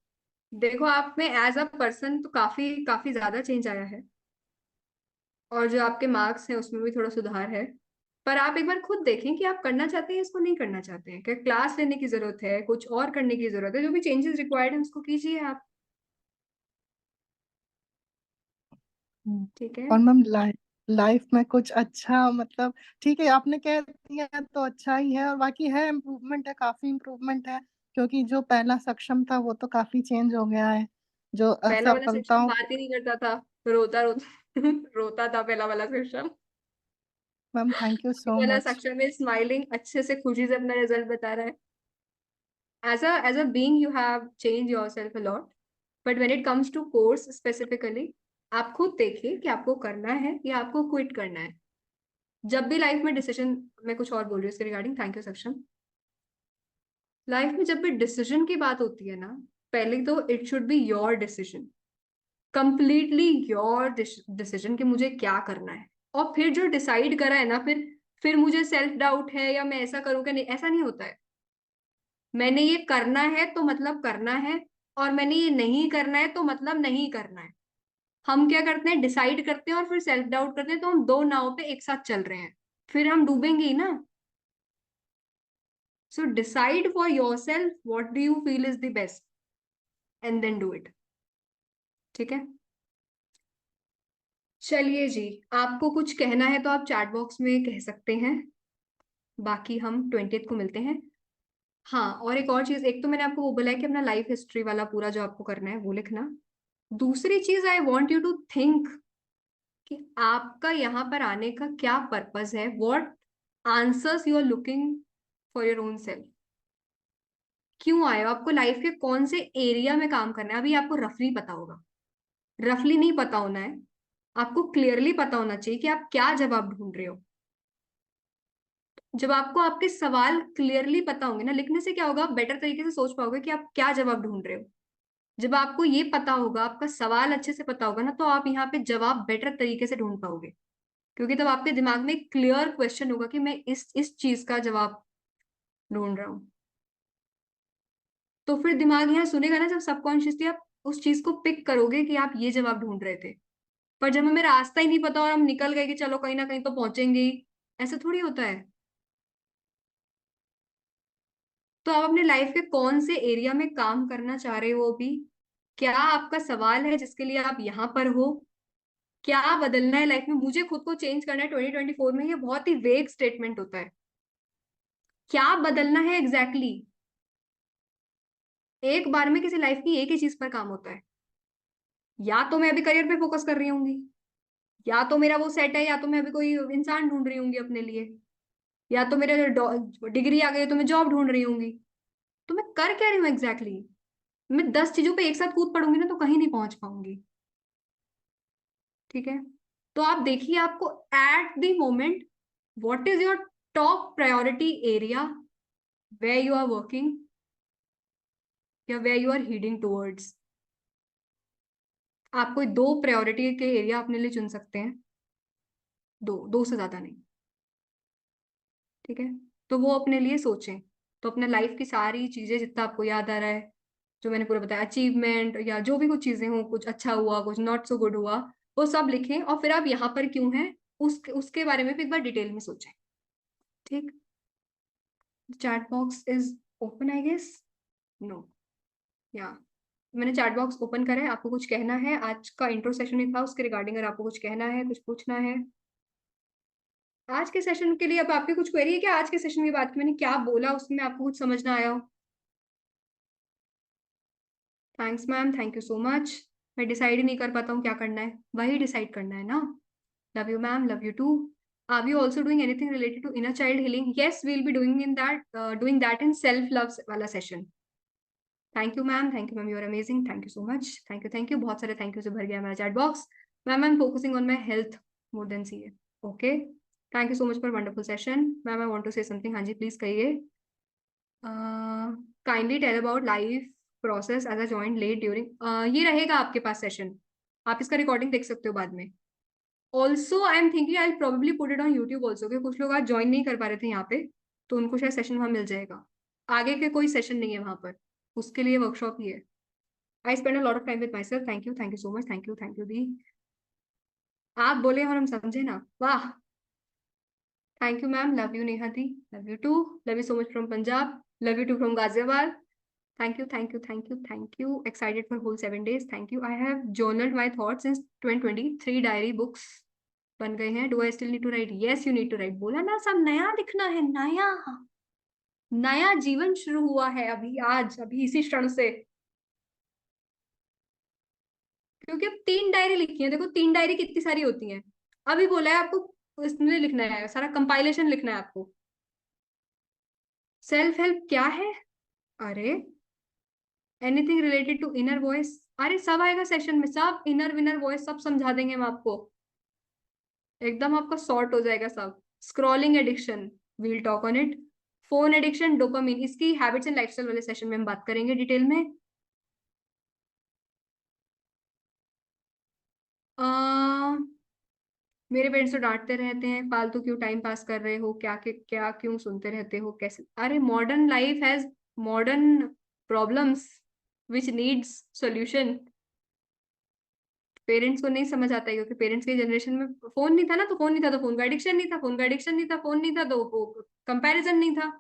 देखो, आप में एज अ पर्सन तो काफी काफी ज्यादा चेंज आया है, और जो आपके मार्क्स हैं उसमें भी थोड़ा सुधार है। पर आप एक बार खुद देखें कि आप करना चाहते हैं इसको, नहीं करना चाहते हैं, क्या क्लास लेने की जरूरत है, कुछ और करने की जरूरत है, जो भी चेंजेस रिक्वायर्ड है उसको कीजिए आप। हम्म। ठीक है। और मैम लाइफ लाइफ में कुछ अच्छा, मतलब ठीक है आपने कह दिया तो अच्छा ही है, और बाकी है इम्प्रूवमेंट है, काफी इम्प्रूवमेंट है, क्योंकि जो पहला सक्षम था वो तो काफी चेंज हो गया है, जो पहला वाला सेक्शन असफलताओं। बात ही नहीं करता था, रोता रोता रोता था पहला वाला सेक्शन। मैम थैंक यू सो वाला मच। सेक्शन में स्माइलिंग, अच्छे से खुशी से अपना रिजल्ट बता रहा है। As a being you have change yourself a lot, but when it comes to course specifically, आप खुद देखिए कि आपको करना है या आपको क्विट करना है। जब भी लाइफ में डिसीजन, मैं कुछ और बोल रही हूँ इसके रिगार्डिंग, थैंक यू सक्षम। लाइफ में जब भी डिसीजन की बात होती है ना, पहले तो it should be your decision, completely your decision कि मुझे क्या करना है। और फिर जो डिसाइड करा है ना, फिर मुझे सेल्फ डाउट है या मैं ऐसा करूँ कि नहीं, ऐसा नहीं होता है। मैंने ये करना है तो मतलब करना है, और मैंने ये नहीं करना है तो मतलब नहीं करना है। हम क्या करते हैं, डिसाइड करते हैं और फिर सेल्फ डाउट करते हैं, तो हम दो नाव पे एक साथ चल रहे हैं, फिर हम डूबेंगे ही ना। So decide for your self what do you feel is the best, and then do it. ठीक है। चलिए जी, आपको कुछ कहना है तो आप चैट बॉक्स में कह सकते हैं, बाकी हम 20th को मिलते हैं। हाँ, और एक और चीज, एक तो मैंने आपको वो बोला है कि अपना लाइफ हिस्ट्री वाला पूरा जो आपको करना है वो लिखना। दूसरी चीज, I want you to think कि आपका यहाँ पर आने का क्या पर्पस है, what answers you are looking for your own self. क्यों आए हो, आपको लाइफ के कौन से एरिया में काम करना है, अभी आपको रफली पता होगा, रफली नहीं पता होना है, आपको क्लियरली पता होना चाहिए कि आप क्या जवाब ढूंढ रहे हो। जब आपको आपके सवाल क्लियरली पता होंगे ना, लिखने से क्या होगा, आप बेटर तरीके से सोच पाओगे कि आप क्या जवाब ढूंढ रहे हो। जब आपको ये पता होगा, आपका सवाल अच्छे से पता होगा ना, तो आप यहाँ पे जवाब बेटर तरीके से ढूंढ पाओगे, क्योंकि तब आपके दिमाग में क्लियर क्वेश्चन होगा कि मैं इस चीज का जवाब ढूंढ रहा हूँ। तो फिर दिमाग यहाँ सुनेगा ना, जब सबकॉन्शियसली आप उस चीज को पिक करोगे कि आप ये जवाब ढूंढ रहे थे। पर जब हमें रास्ता ही नहीं पता और हम निकल गए कि चलो कहीं ना कहीं तो पहुंचेंगे ही, ऐसा थोड़ी होता है। तो आप अपने लाइफ के कौन से एरिया में काम करना चाह रहे हो अभी, क्या आपका सवाल है जिसके लिए आप यहाँ पर हो, क्या बदलना है लाइफ में, मुझे खुद को चेंज करना है 2024 में, ये बहुत ही वेग स्टेटमेंट होता है। क्या बदलना है एग्जैक्टली exactly? एक बार में किसी लाइफ की एक ही चीज पर काम होता है। या तो मैं अभी करियर पे फोकस कर रही होंगी, या तो मेरा वो सेट है, या तो मैं अभी कोई इंसान ढूंढ रही होंगी अपने लिए, या तो मेरे डिग्री आ गई तो मैं जॉब ढूंढ रही होंगी। तो मैं कर क्या रही हूँ एग्जैक्टली exactly? मैं 10 चीजों पे एक साथ कूद पड़ूंगी ना, तो कहीं नहीं पहुंच पाऊंगी। ठीक है। तो आप देखिए, आपको at the moment what is your top priority area, way you are working, या way you are heading towards. आप कोई दो प्रायोरिटी के एरिया अपने लिए चुन सकते हैं, दो, दो से ज्यादा नहीं। ठीक है। तो वो अपने लिए सोचें। तो अपने लाइफ की सारी चीजें जितना आपको याद आ रहा है, जो मैंने पूरा बताया, अचीवमेंट या जो भी कुछ चीजें हो, कुछ अच्छा हुआ कुछ नॉट सो गुड हुआ, वो सब लिखें, और फिर आप यहाँ पर क्यों हैं उसके बारे में भी एक बार डिटेल में सोचें। ठीक। Chat box is open I guess, no, या मैंने चैट बॉक्स ओपन करा है, आपको कुछ कहना है? आज का इंट्रो सेशन ही था, उसके रिगार्डिंग अगर आपको कुछ कहना है, कुछ पूछना है आज के सेशन के लिए। अब आपकी कुछ क्वेरी है क्या आज के सेशन के बाद? मैंने क्या बोला उसमें आपको कुछ समझ ना आया हो? Thanks ma'am, thank you so much. मैं डिसाइड ही नहीं कर पाता हूँ क्या करना है, वही डिसाइड करना है ना। Love you ma'am, love you too. Are you also doing anything related to inner child healing? Yes, we'll be doing that in self love वाला session. Thank you ma'am, thank you ma'am, you are amazing, thank you so much, thank you thank you. बहुत सारे thank you से भर गया मेरा chat box. Ma'am I am focusing on my health more than C A. Okay, thank you so much for wonderful session. Ma'am I want to say something. हाँ जी please कहिए। Kindly tell about life process as a joint let during. ये रहेगा आपके पास session, आप इसका recording देख सकते हो बाद में। Also I am thinking I probably put it on YouTube also, क्योंकि कुछ लोग आज ज्वाइन नहीं कर पा रहे थे यहाँ पे, तो उनको शायद सेशन वहां मिल जाएगा। आगे के कोई सेशन नहीं है वहां पर, उसके लिए वर्कशॉप ही है। I spend a lot of time with myself. Thank you so much, thank you दी। आप बोले और हम समझे ना, वाह। Thank you ma'am, love you Neha दी, love you too. Love you so much from Punjab, love you too from Ghaziabad. Thank you, thank you, thank you, thank you. Excited for whole 7 days. Thank you. I have journaled my thoughts since 2020. 3 diary books बन गए हैं. Do I still need to write? Yes, you need to write. बोला ना, सब नया लिखना है, नया नया जीवन शुरू हुआ है अभी, आज अभी इसी क्षण से। क्योंकि अब 3 डायरी लिखी है, देखो 3 डायरी कितनी सारी होती हैं। अभी बोला है आपको इसमें लिखना है, सारा कंपाइलेशन लिखना है आपको। सेल्फ हेल्प क्या है? अरे anything related to inner voice, अरे सब आएगा सेशन में, सब इनर विनर वॉइस सब समझा देंगे हम आपको। एकदम आपका सॉर्ट हो जाएगा सब। Scrolling addiction, we'll talk on it. Phone addiction, dopamine, इसकी हैबिट्स एंड लाइफस्टाइल वाले सेशन में हम बात करेंगे डिटेल में। मेरे पेरेंट्स तो डांटते रहते हैं, फालतू क्यों टाइम पास कर रहे हो, क्या क्यों सुनते रहते हो, कैसे। अरे modern life has modern problems which needs solution. Parents को नहीं समझ आता है, क्योंकि पेरेंट्स के जनरेशन में फोन नहीं था ना, तो फोन नहीं था तो फोन का एडिक्शन नहीं था, फोन का एडिक्शन नहीं था, फोन नहीं था तो कंपैरिजन नहीं था,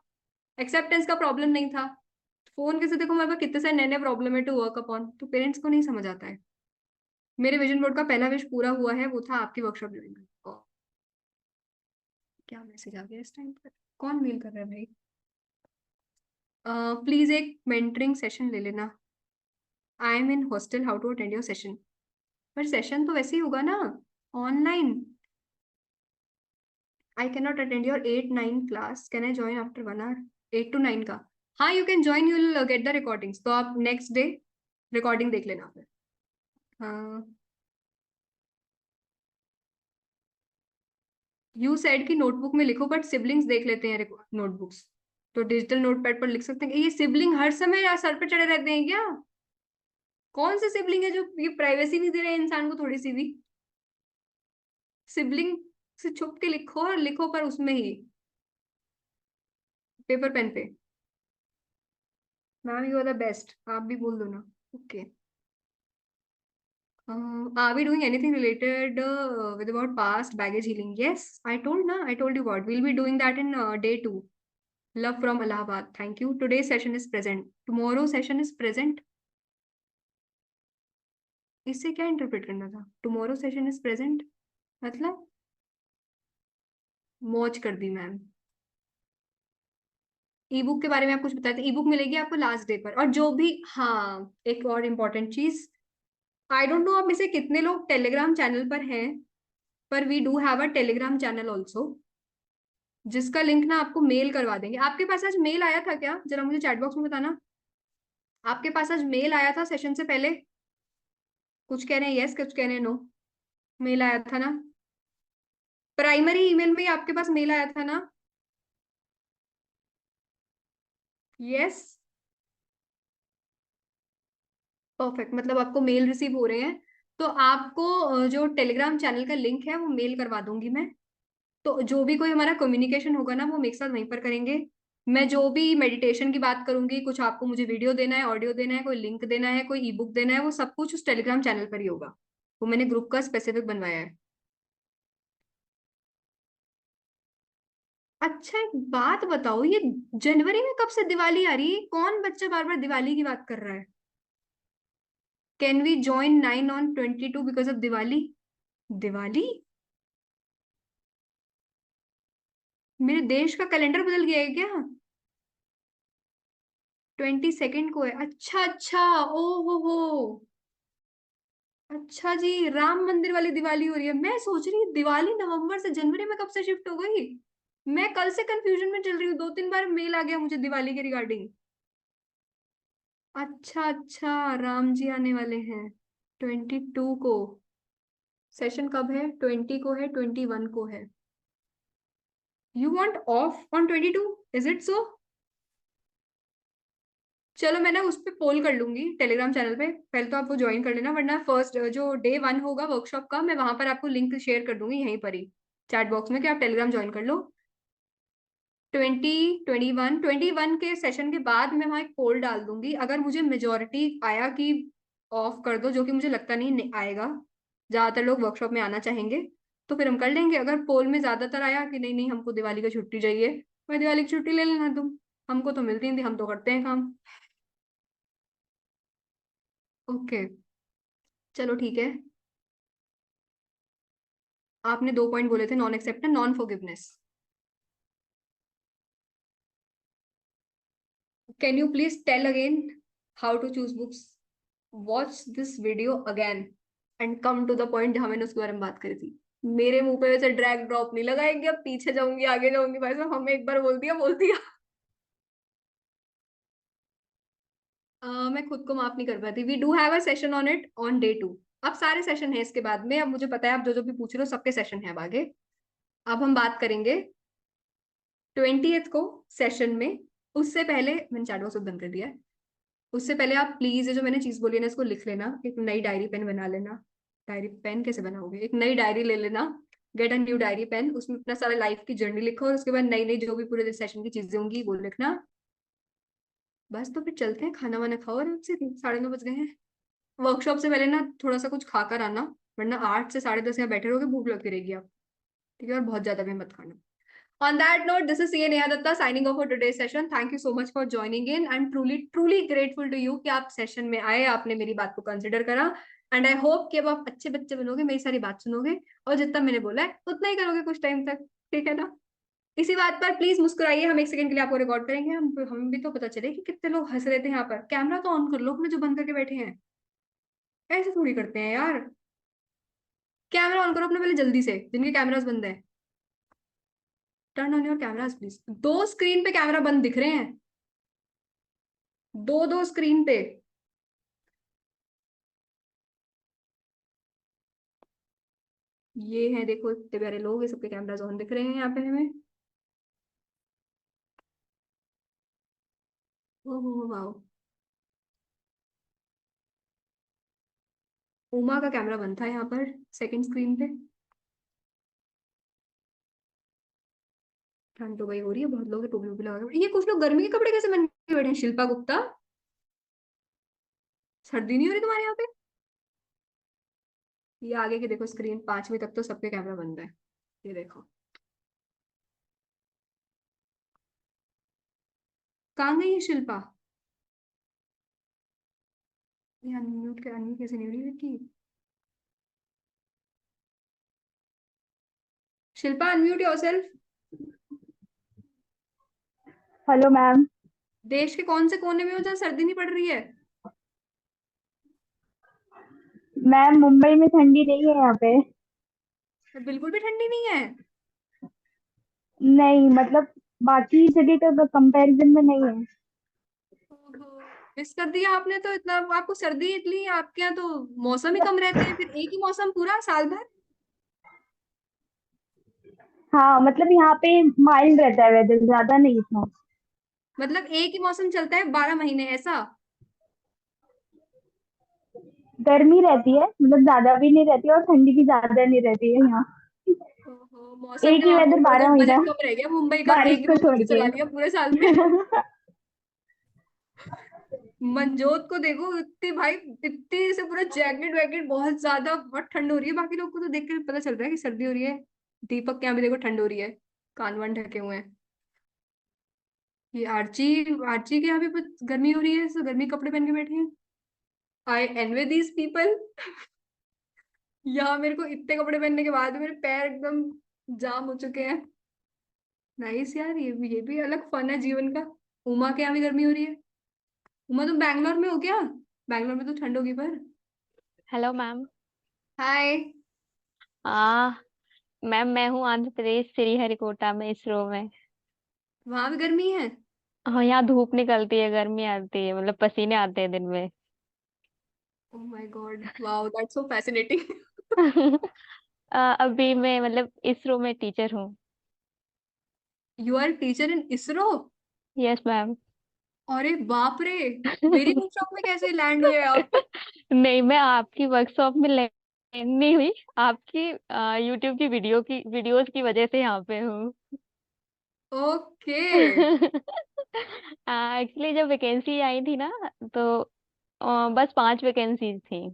एक्सेप्टेंस का प्रॉब्लम नहीं था। फोन के से देखो हमारे पास कितने सारे नए नए प्रॉब्लम है टू वर्क अपॉन, तो पेरेंट्स को नहीं समझ आता है। मेरे विजन बोर्ड का पहला विश पूरा हुआ है, वो था आपकी वर्कशॉप ज्वाइन करना। क्या मैसेज आ गया इस टाइम पर? कौन मेल कर रहा है भाई? प्लीज एक मेंटरिंग सेशन ले लेना। I am in hostel, how to attend your session? पर सेशन तो वैसे ही होगा ना, online. I can not attend your 8-9 class, can I join after 1 hour? 8 to 9 का? हाँ you can join, you will get the recordings, तो आप नेक्स्ट डे रिकॉर्डिंग देख लेना फिर। हाँ, यू सेड की नोटबुक में लिखो, बट सिबलिंग्स देख लेते हैं नोटबुक्स, तो डिजिटल नोटपैड पर लिख सकते हैं। ये सिबलिंग हर समय यार सर पे चढ़े रहते हैं क्या? कौन से सिबलिंग है जो ये प्राइवेसी नहीं दे रहे इंसान को थोड़ी सी भी? सिबलिंग से छुप के लिखो, और लिखो पर उसमें ही पेपर पेन पे। Ma'am you are the best, आप भी बोल दो ना। Okay. Are we doing anything related with about past baggage healing? Yes, I told na. I told you what. We'll be doing that in day 2. Love from Allahabad. Thank you. Today's session is present. Tomorrow session is present. इससे क्या interpret करना था? Tomorrow session is present मतलब मौज कर दी ma'am. ई book के बारे में आप कुछ बताते? ई बुक मिलेगी आपको लास्ट डे पर, और जो भी, हाँ एक और इम्पोर्टेंट चीज, आई डोंट नो आप में से कितने लोग टेलीग्राम चैनल पर हैं, पर we do have a Telegram channel also, जिसका लिंक ना आपको मेल करवा देंगे। आपके पास आज मेल आया था क्या? जरा मुझे चैट बॉक्स में बताना। आपके पास आज मेल आया था सेशन से पहले? कुछ कह रहे हैं यस, कुछ कह रहे हैं नो। मेल आया था ना? प्राइमरी ईमेल में ही आपके पास मेल आया था ना? यस, परफेक्ट, मतलब आपको मेल रिसीव हो रहे हैं। तो आपको जो टेलीग्राम चैनल का लिंक है वो मेल करवा दूंगी मैं। तो जो भी कोई हमारा कम्युनिकेशन होगा ना, वो हम एक साथ वहीं पर करेंगे। मैं जो भी मेडिटेशन की बात करूंगी, कुछ आपको मुझे वीडियो देना है, ऑडियो देना है, कोई लिंक देना है, कोई ई बुक देना है, वो सब कुछ उस टेलीग्राम चैनल पर ही होगा। वो मैंने ग्रुप का स्पेसिफिक बनवाया है। अच्छा एक बात बताओ, ये जनवरी में कब से दिवाली आ रही है? कौन बच्चा बार बार दिवाली की बात कर रहा है? Can we join 9 on 22 because of Diwali? Diwali? मेरे देश का कैलेंडर बदल गया है क्या? 22 को है? अच्छा अच्छा, ओ हो। अच्छा जी, राम मंदिर वाली दिवाली हो रही है। मैं सोच रही दिवाली नवंबर से जनवरी में कब से शिफ्ट हो गई। मैं कल से कंफ्यूजन में चल रही हूँ, 2-3 बार मेल आ गया मुझे दिवाली के रिगार्डिंग। अच्छा अच्छा, राम जी आने वाले हैं 22 को। सेशन कब है? 20 को है, 21 को है। You want of on 22? Is it so? चलो मैं ना उस पर पोल कर लूंगी टेलीग्राम चैनल पे। पहले तो आप वो ज्वाइन कर लेना, वरना फर्स्ट जो डे 1 होगा वर्कशॉप का, मैं वहां पर आपको लिंक शेयर कर दूंगी यहीं पर ही चैट बॉक्स में, कि आप टेलीग्राम ज्वाइन कर लो। 21 के सेशन के बाद मैं वहां एक पोल डाल दूंगी। अगर मुझे मेजोरिटी आया कि ऑफ कर दो, जो कि मुझे लगता नहीं आएगा, ज्यादातर लोग वर्कशॉप में आना चाहेंगे, तो फिर हम कर लेंगे। अगर पोल में ज्यादातर आया कि नहीं नहीं हमको दिवाली की छुट्टी चाहिए, मैं दिवाली की छुट्टी ले लेना तुम, हमको तो मिलती नहीं थी, हम तो करते हैं काम। ओके, चलो ठीक है। आपने 2 पॉइंट बोले थे, non acceptance, non forgiveness. Can you please tell again how to choose books? Watch this video again and come to the point जहां मैंने उसके बारे में बात करी थी। मेरे मुंह पे वैसे ड्रैग ड्रॉप नहीं लगाएंगे, अब पीछे जाऊंगी आगे जाऊंगी, भाई साहब हमें एक बार बोल दिया बोल दिया। मैं खुद को माफ नहीं कर पाती। We do have a session on it on day 2। अब सारे सेशन है इसके बाद में, अब मुझे पता है आप जो जो भी पूछ रहे हो सबके सेशन है अब आगे। अब हम बात करेंगे 20th को सेशन में। उससे पहले मैंने चैट बॉक्स बंद कर दिया है। उससे पहले आप प्लीज ये जो मैंने चीज बोली है ना, इसको लिख लेना, एक नई डायरी पेन बना लेना। डायरी पेन कैसे बनाओगे? एक नई डायरी ले लेना, get a new diary pen, उसमें अपना सारा लाइफ की जर्नी लिखो, और उसके बाद नई नई जो भी पूरे सेशन की चीजें होंगी वो लिखना। बस तो फिर चलते हैं, खाना वाना खाओ आराम से, 9:30 बज गए हैं। वर्कशॉप से पहले ना थोड़ा सा कुछ खाकर आना, वरना 8 से 10:30 यहाँ बैठे रहोगे, भूख लगती रहेगी आप। ठीक है, और बहुत ज्यादा भी मत खाना। On that note, this is CA Neha Datta signing off for today's session. Thank you so much for joining in. I'm truly grateful to you कि आप सेशन में आए, आपने मेरी बात को कंसिडर करा। एंड आई होप कि अब आप अच्छे बच्चे बनोगे, मेरी सारी बात सुनोगे, और जितना मैंने बोला है उतना ही करोगे कुछ टाइम तक। ठीक है ना? इसी बात पर प्लीज मुस्कुराइए, हम 1 सेकंड के लिए आपको रिकॉर्ड करेंगे। हम भी तो पता चले कि कितने लोग हंस रहे थे यहाँ पर। कैमरा तो ऑन कर लो अपने जो बंद करके बैठे हैं, ऐसे थोड़ी करते हैं यार। कैमरा ऑन करो अपने पहले जल्दी से, जिनके कैमरास बंद है। Turn on your cameras please. दो स्क्रीन पे कैमरा बंद दिख रहे हैं, दो दो स्क्रीन पे। ये है देखो, इतने प्यारे लोग, ये सबके कैमरास ऑन दिख रहे हैं यहाँ पे हमें। ओह वाओ, उमा का कैमरा बंद था यहाँ पर सेकंड स्क्रीन पे। ठंड तो गई हो रही है, बहुत लोग टोपी वोपी लगा के ये कुछ लोग गर्मी के कपड़े कैसे पहन के बैठे हैं? शिल्पा गुप्ता, सर्दी नहीं हो रही तुम्हारे यहाँ पे? ये आगे के देखो स्क्रीन, 5वीं तक तो सबके कैमरा बंद है। ये देखो, कहाँ गई है शिल्पा? ये अनम्यूट कैसे नहीं हो रही है? Shilpa unmute yourself. Hello ma'am. देश के कौन से कोने में हो जहाँ सर्दी नहीं पड़ रही है? मैम मुंबई में ठंडी नहीं है यहाँ पे। बिल्कुल भी ठंडी नहीं है? नहीं मतलब बाकी जगह का कंपैरिजन में नहीं है। मिस कर दिया आपने तो इतना। आपको सर्दी इतनी, आपके यहाँ तो मौसम ही कम रहते हैं, फिर एक ही मौसम पूरा साल भर। हाँ मतलब यहाँ पे माइल्ड रहता है वेदर, ज्यादा नहीं इतना। मतलब एक ही मौसम चलता है 12 महीने, ऐसा? गर्मी रहती है, मतलब ज्यादा भी नहीं रहती और ठंडी भी ज्यादा नहीं रहती है यहाँ। ओहो, मौसम एक के ही मामले वेदर में तो 12 महीना, बजट कम रह गया मुंबई का, एक बारिश ही को छोड़ मौसम के। चला लिया पूरे साल में। मनजोत को देखो, इतनी भाई, इतनी से पूरा जैकेट वैकेट, बहुत ज्यादा, बहुत ठंड हो रही है। बाकी लोग को तो देख के पता चल रहा है कि सर्दी हो रही है। दीपक के यहाँ भी देखो ठंड हो रही है, कान वान ढके हुए हैं। ये आर्ची, आर्ची के यहाँ भी गर्मी हो रही है, तो गर्मी के कपड़े पहन के बैठे हैं। आई एनवी दीज पीपल। यहाँ मेरे को इतने कपड़े पहनने के बाद भी मेरे पैर एकदम जाम हो चुके हैं। नाइस यार, ये भी अलग फन है जीवन का। उमा के यहाँ भी गर्मी हो रही है। उमा तुम बैंगलोर में हो क्या? बैंगलोर में तो ठंड होगी पर। Hello ma'am. Hi. Ah ma'am मैं हूँ आंध्र प्रदेश श्रीहरिकोटा में, इसरो में। वहां भी गर्मी है? हाँ, यहाँ धूप निकलती है, गर्मी आती है, मतलब पसीने आते हैं दिन में। Oh my God, wow that's so fascinating. अभी मैं मतलब इसरो में टीचर हूँ। You are teacher in ISRO? Yes ma'am. अरे बाप रे, मेरी वर्कशॉप में कैसे लैंड हुए आप? नहीं, मैं आपकी वर्कशॉप में नहीं हुई, आपकी यूट्यूब की वीडियोस की वजह से यहाँ पे हूँ। ओके। एक्चुअली जब वैकेंसी आई थी ना, तो बस 5 वैकेंसी थी।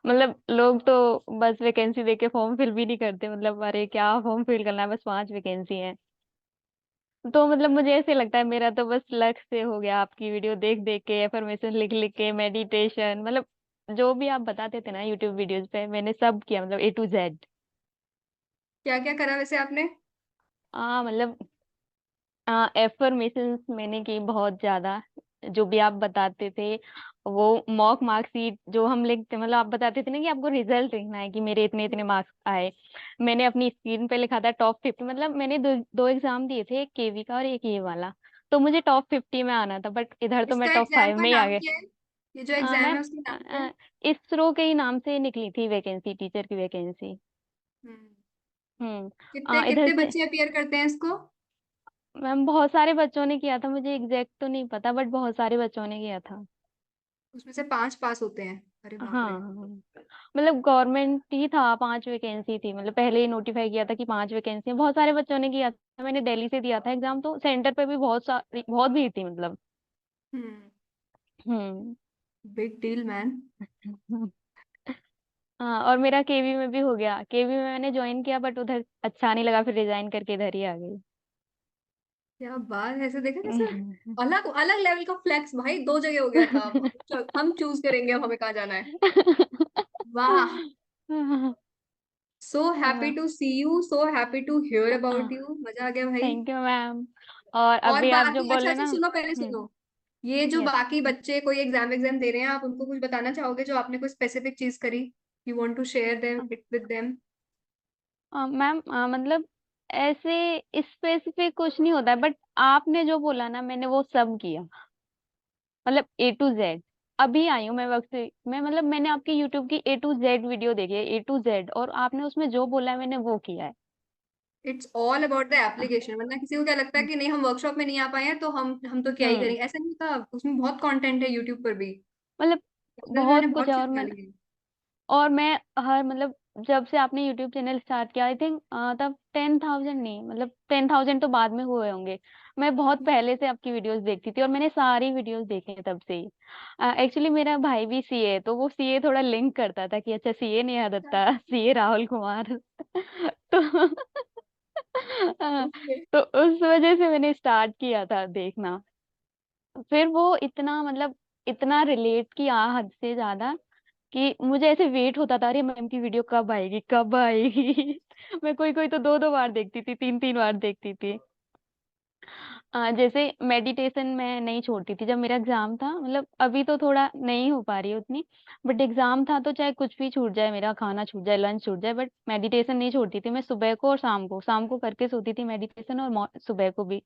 मतलब लोग तो बस वैकेंसी देके फॉर्म फिल भी नहीं करते, मतलब अरे क्या फॉर्म फिल करना है, बस 5 वैकेंसी है। तो मतलब मुझे ऐसे लगता है मेरा तो बस लक से हो गया, आपकी वीडियो देख देख के, एफर्मेशन लिख लिख के, मेडिटेशन, मतलब जो भी आप बताते थे ना यूट्यूब वीडियोस पे, मैंने सब किया, मतलब A to Z। क्या क्या करा वैसे आपने? मतलब एफर्मेशंस मैंने की बहुत ज्यादा, जो भी आप बताते थे। वो मॉक मार्कशीट जो हम लिखते, मतलब आप बताते थे ना कि आपको रिजल्ट लिखना है कि मेरे इतने इतने मार्क्स आए। मैंने अपनी स्क्रीन पे लिखा था टॉप 50, मतलब मैंने दो एग्जाम दिए थे, एक केवी का और एक ये वाला। तो मुझे टॉप 50 में आना था, बट इधर तो मैं इसका एग्जाम टॉप 5 का में ही आ नाम गए। क्या है? ये जो एग्जाम मैम है उसका नाम क्या है? इसरो के ही नाम से निकली थी वैकेंसी, टीचर की वैकेंसी। हम्म। हम्म। कितने इधर कितने से बच्चे अपियर करते हैं इसको? मैम बहुत सारे बच्चों ने किया था, मुझे एग्जैक्ट तो नहीं पता, बट बहुत सारे बच्चों ने किया था। उसमें से 5 पास होते हैं? अरे बाप रे। हाँ, मतलब गवर्नमेंट ही था, 5 वैकेंसी थी, मतलब पहले ही नोटिफाई किया था कि 5 वैकेंसी है। बहुत सारे बच्चों ने किया था, मैंने दिल्ली से दिया था एग्जाम, तो सेंटर पे भी बहुत भीड़ थी मतलब। हम्म। हम्म। Big deal man. हाँ, और मेरा केवी में भी हो गया, केवी में मैंने ज्वाइन किया, बट उधर अच्छा नहीं लगा, फिर रिजाइन करके इधर ही आ गई। क्या बात है, ऐसे देखा कैसे? अलग अलग लेवल का फ्लेक्स भाई, 2 जगह हो गया था। अब हम चूज करेंगे अब हमें कहाँ जाना है। वाह। So happy to see you, so happy to hear about you, मजा आ गया भाई। Thank you ma'am. और और अभी आप जो बाकी, अच्छा बोले अच्छा ना। सुनो, पहले सुनो। ये जो यस बाकी बच्चे कोई एग्जाम एग्जाम दे रहे हैं, आप उनको कुछ बताना चाहोगे जो आपने कोई स्पेसिफिक चीज करी? You want to share them it with them? Ma'am, मतलब ऐसे स्पेसिफिक कुछ नहीं होता है, बट आपने जो बोला ना, मैंने वो सब किया, मतलब A to Z। अभी आई हूँ मैं वक्त से, मैं मतलब मैंने आपकी यूट्यूब की A to Z वीडियो देखी है, A to Z, और आपने उसमें जो बोला है मैंने वो किया है। It's all about the application. वरना किसी को क्या लगता है कि नहीं, हम वर्कशॉप में नहीं आ पाए हैं तो हम तो क्या ही हम्म। करेंगे, ऐसा नहीं था। उसमें बहुत कंटेंट है यूट्यूब पर भी। मतलब जनरल में मैंने बहुत कुछ बहुत है, चीज डाली है। और मैं हर मतलब जब से आपने यूट्यूब चैनल स्टार्ट किया, आई थिंक तब 10,000 नहीं, मतलब 10,000 तो बाद में हुए होंगे। मैं बहुत पहले से आपकी वीडियोस देखती थी, और मैंने सारी वीडियोस देखी हैं तब से ही। एक्चुअली मेरा भाई भी सीए है, तो वो सीए थोड़ा लिंक करता था कि अच्छा सीए नेहा दत्ता, सीए राहुल कुमार। तो ओके। तो उस वजह से मैंने स्टार्ट किया था देखना। फिर वो इतना मतलब इतना रिलेट किया हद से ज्यादा, कि मुझे ऐसे वेट होता था, अरे मैम की वीडियो कब आएगी कब आएगी। मैं कोई कोई तो 2 2 बार देखती थी, 3 3 बार देखती थी। जैसे मेडिटेशन मैं नहीं छोड़ती थी जब मेरा एग्जाम था, मतलब अभी तो थोड़ा नहीं हो पा रही है उतनी, बट एग्जाम था तो चाहे कुछ भी छूट जाए, मेरा खाना छूट जाए, लंच छूट जाए, बट मेडिटेशन नहीं छोड़ती थी मैं। सुबह को और शाम को करके सोती थी मेडिटेशन, और सुबह को भी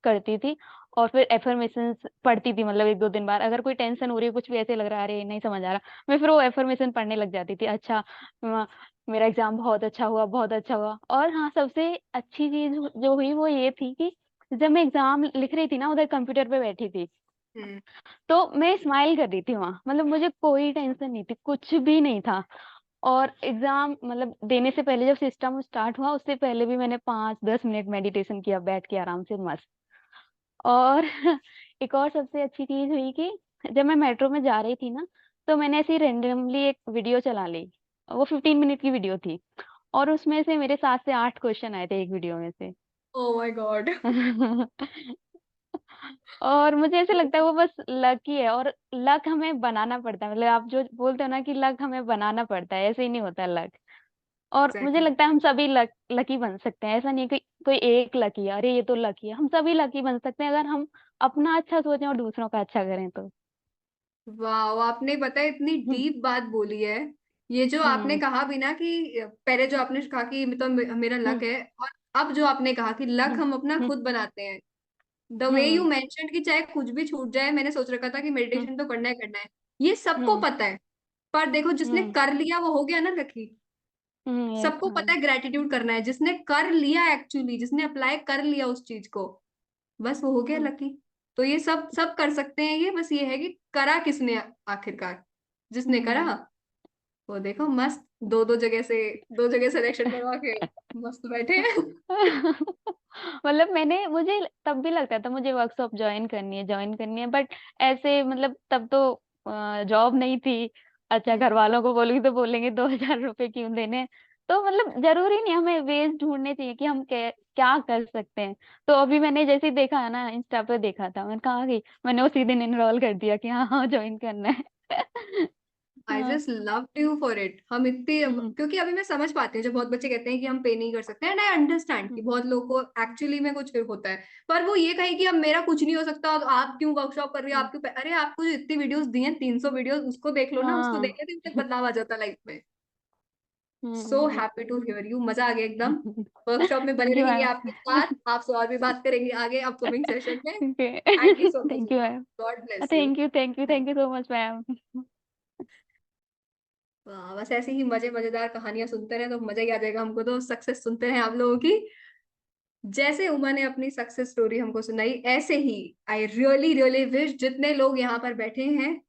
करती थी। और फिर एफर्मेशंस पढ़ती थी, मतलब 1 2 दिन बाद, अगर कोई टेंशन हो रही है, कुछ भी ऐसे लग रहा है अरे नहीं समझ आ रहा, मैं फिर वो एफर्मेशन पढ़ने लग जाती थी। अच्छा, मेरा एग्जाम बहुत अच्छा हुआ, बहुत अच्छा हुआ। और हाँ, सबसे अच्छी चीज जो हुई वो ये थी कि जब मैं एग्जाम लिख रही थी ना, उधर कंप्यूटर पे बैठी थी, हम्म। तो मैं स्माइल कर रही थी वहां, मतलब मुझे कोई टेंशन नहीं थी, कुछ भी नहीं था। और एग्जाम मतलब देने से पहले जब सिस्टम स्टार्ट हुआ, उससे पहले भी मैंने 5 10 मिनट मेडिटेशन किया बैठ के आराम से मस्त। और एक और सबसे अच्छी चीज हुई कि जब मैं मेट्रो में जा रही थी ना, तो मैंने ऐसे रेंडमली एक वीडियो चला ली। वो 15 मिनट की वीडियो थी, और उसमें से मेरे 7 से 8 क्वेश्चन आए थे एक वीडियो में से। Oh my God. और मुझे ऐसे लगता है वो बस लक ही है, और लक हमें बनाना पड़ता है। मतलब आप जो बोलते हो ना कि लक हमें बनाना पड़ता है, ऐसे ही नहीं होता लक। और मुझे एग्जैक्टली। लगता है हम सभी लकी बन सकते हैं। ऐसा नहीं है कि कोई एक लकी है, अरे ये तो लकी है। हम सभी लकी बन सकते हैं अगर हम अपना अच्छा सोचें और दूसरों का अच्छा करें तो। वाह, आपने पता है इतनी हम्म। डीप बात बोली है। ये जो आपने हम्म। कहा भी ना कि पहले जो आपने कहा कि मतलब मेरा लक हम्म। है, और अब जो आपने कहा कि लक हम्म। हम अपना हम्म। खुद बनाते हैं। The way you hmm. Mention कि चाहे कुछ भी छूट जाए, मैंने सोच रखा था कि हम्म। मेडिटेशन तो करना है, ये सबको हम्म। पता है। पर देखो, जिसने हम्म। कर लिया वो हो गया ना लकी। यस। सबको हाँ। पता है ग्रेटिट्यूड करना है, जिसने कर लिया, एक्चुअली जिसने अप्लाई कर लिया उस चीज को, बस वो हो गया हम्म। लकी। तो ये सब सब कर सकते हैं, ये बस ये है कि करा किसने आखिरकार। जिसने करा हम्म। वो देखो मस्त, दो दो जगह से, दो जगह सिलेक्शन करवा के मस्त बैठे हैं। मतलब मैंने मुझे तब भी लगता था मुझे वर्कशॉप ज्वाइन करनी है, बट ऐसे मतलब तब तो जॉब नहीं थी। अच्छा, घर वालों को बोलूंगी तो बोलेंगे 2,000 रुपए क्यों देने। तो मतलब जरूरी नहीं, हमें वेज ढूंढने चाहिए कि हम क्या कर सकते हैं। तो अभी मैंने जैसे ही देखा है ना, इंस्टा पे देखा था, मैंने कहा कि मैंने उसी दिन इनरोल कर दिया कि हाँ हाँ ज्वाइन करना है। आई हाँ। Just love you for it. हम इतने, हम्म। क्योंकि अभी मैं समझ पाती हूँ जब बहुत बच्चे कहते हैं कि हम पे नहीं कर सकते, एंड आई अंडरस्टैंड कि हम्म। बहुत लोगों को एक्चुअली में कुछ होता है। पर वो ये कहे कि अब मेरा कुछ नहीं हो सकता, अब आप क्यों वर्कशॉप कर रही हो, हम्म। आप क्यों, अरे आपको जो इतनी वीडियोस दी हैं, 300 वीडियोस, उसको देख लो ना, उसको हाँ। देखने से तक बदलाव आ जाता लाइफ में। सो हम्म। हैप्पी टू हियर यू, मजा आ गया एकदम। वर्कशॉप में बने थैंक यू रहेंगे मैम। आपके साथ, आपसे और भी बात करेंगे आगे अपकमिंग सेशन में। Okay. Thank you so much. Thank you ma'am. God bless you. Thank you, thank you, thank you so much ma'am. वाह, बस ऐसी ही मजेदार कहानियां सुनते रहे तो मजा ही आ जाएगा हमको। तो सक्सेस सुनते रहे आप लोगों की। जैसे उमा ने अपनी सक्सेस स्टोरी हमको सुनाई, ऐसे ही आई रियली रियली विश जितने लोग यहाँ पर बैठे हैं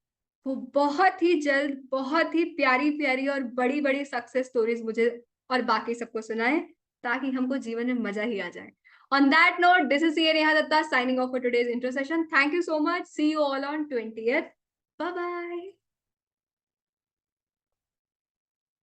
वो बहुत ही जल्द बहुत ही प्यारी प्यारी और बड़ी बड़ी सक्सेस स्टोरीज मुझे और बाकी सबको सुनाए, ताकि हमको जीवन में मजा ही आ जाए। On that note, this is Neha Datta signing off for today's intro session. Thank you so much. See you all on 20th. Bye bye.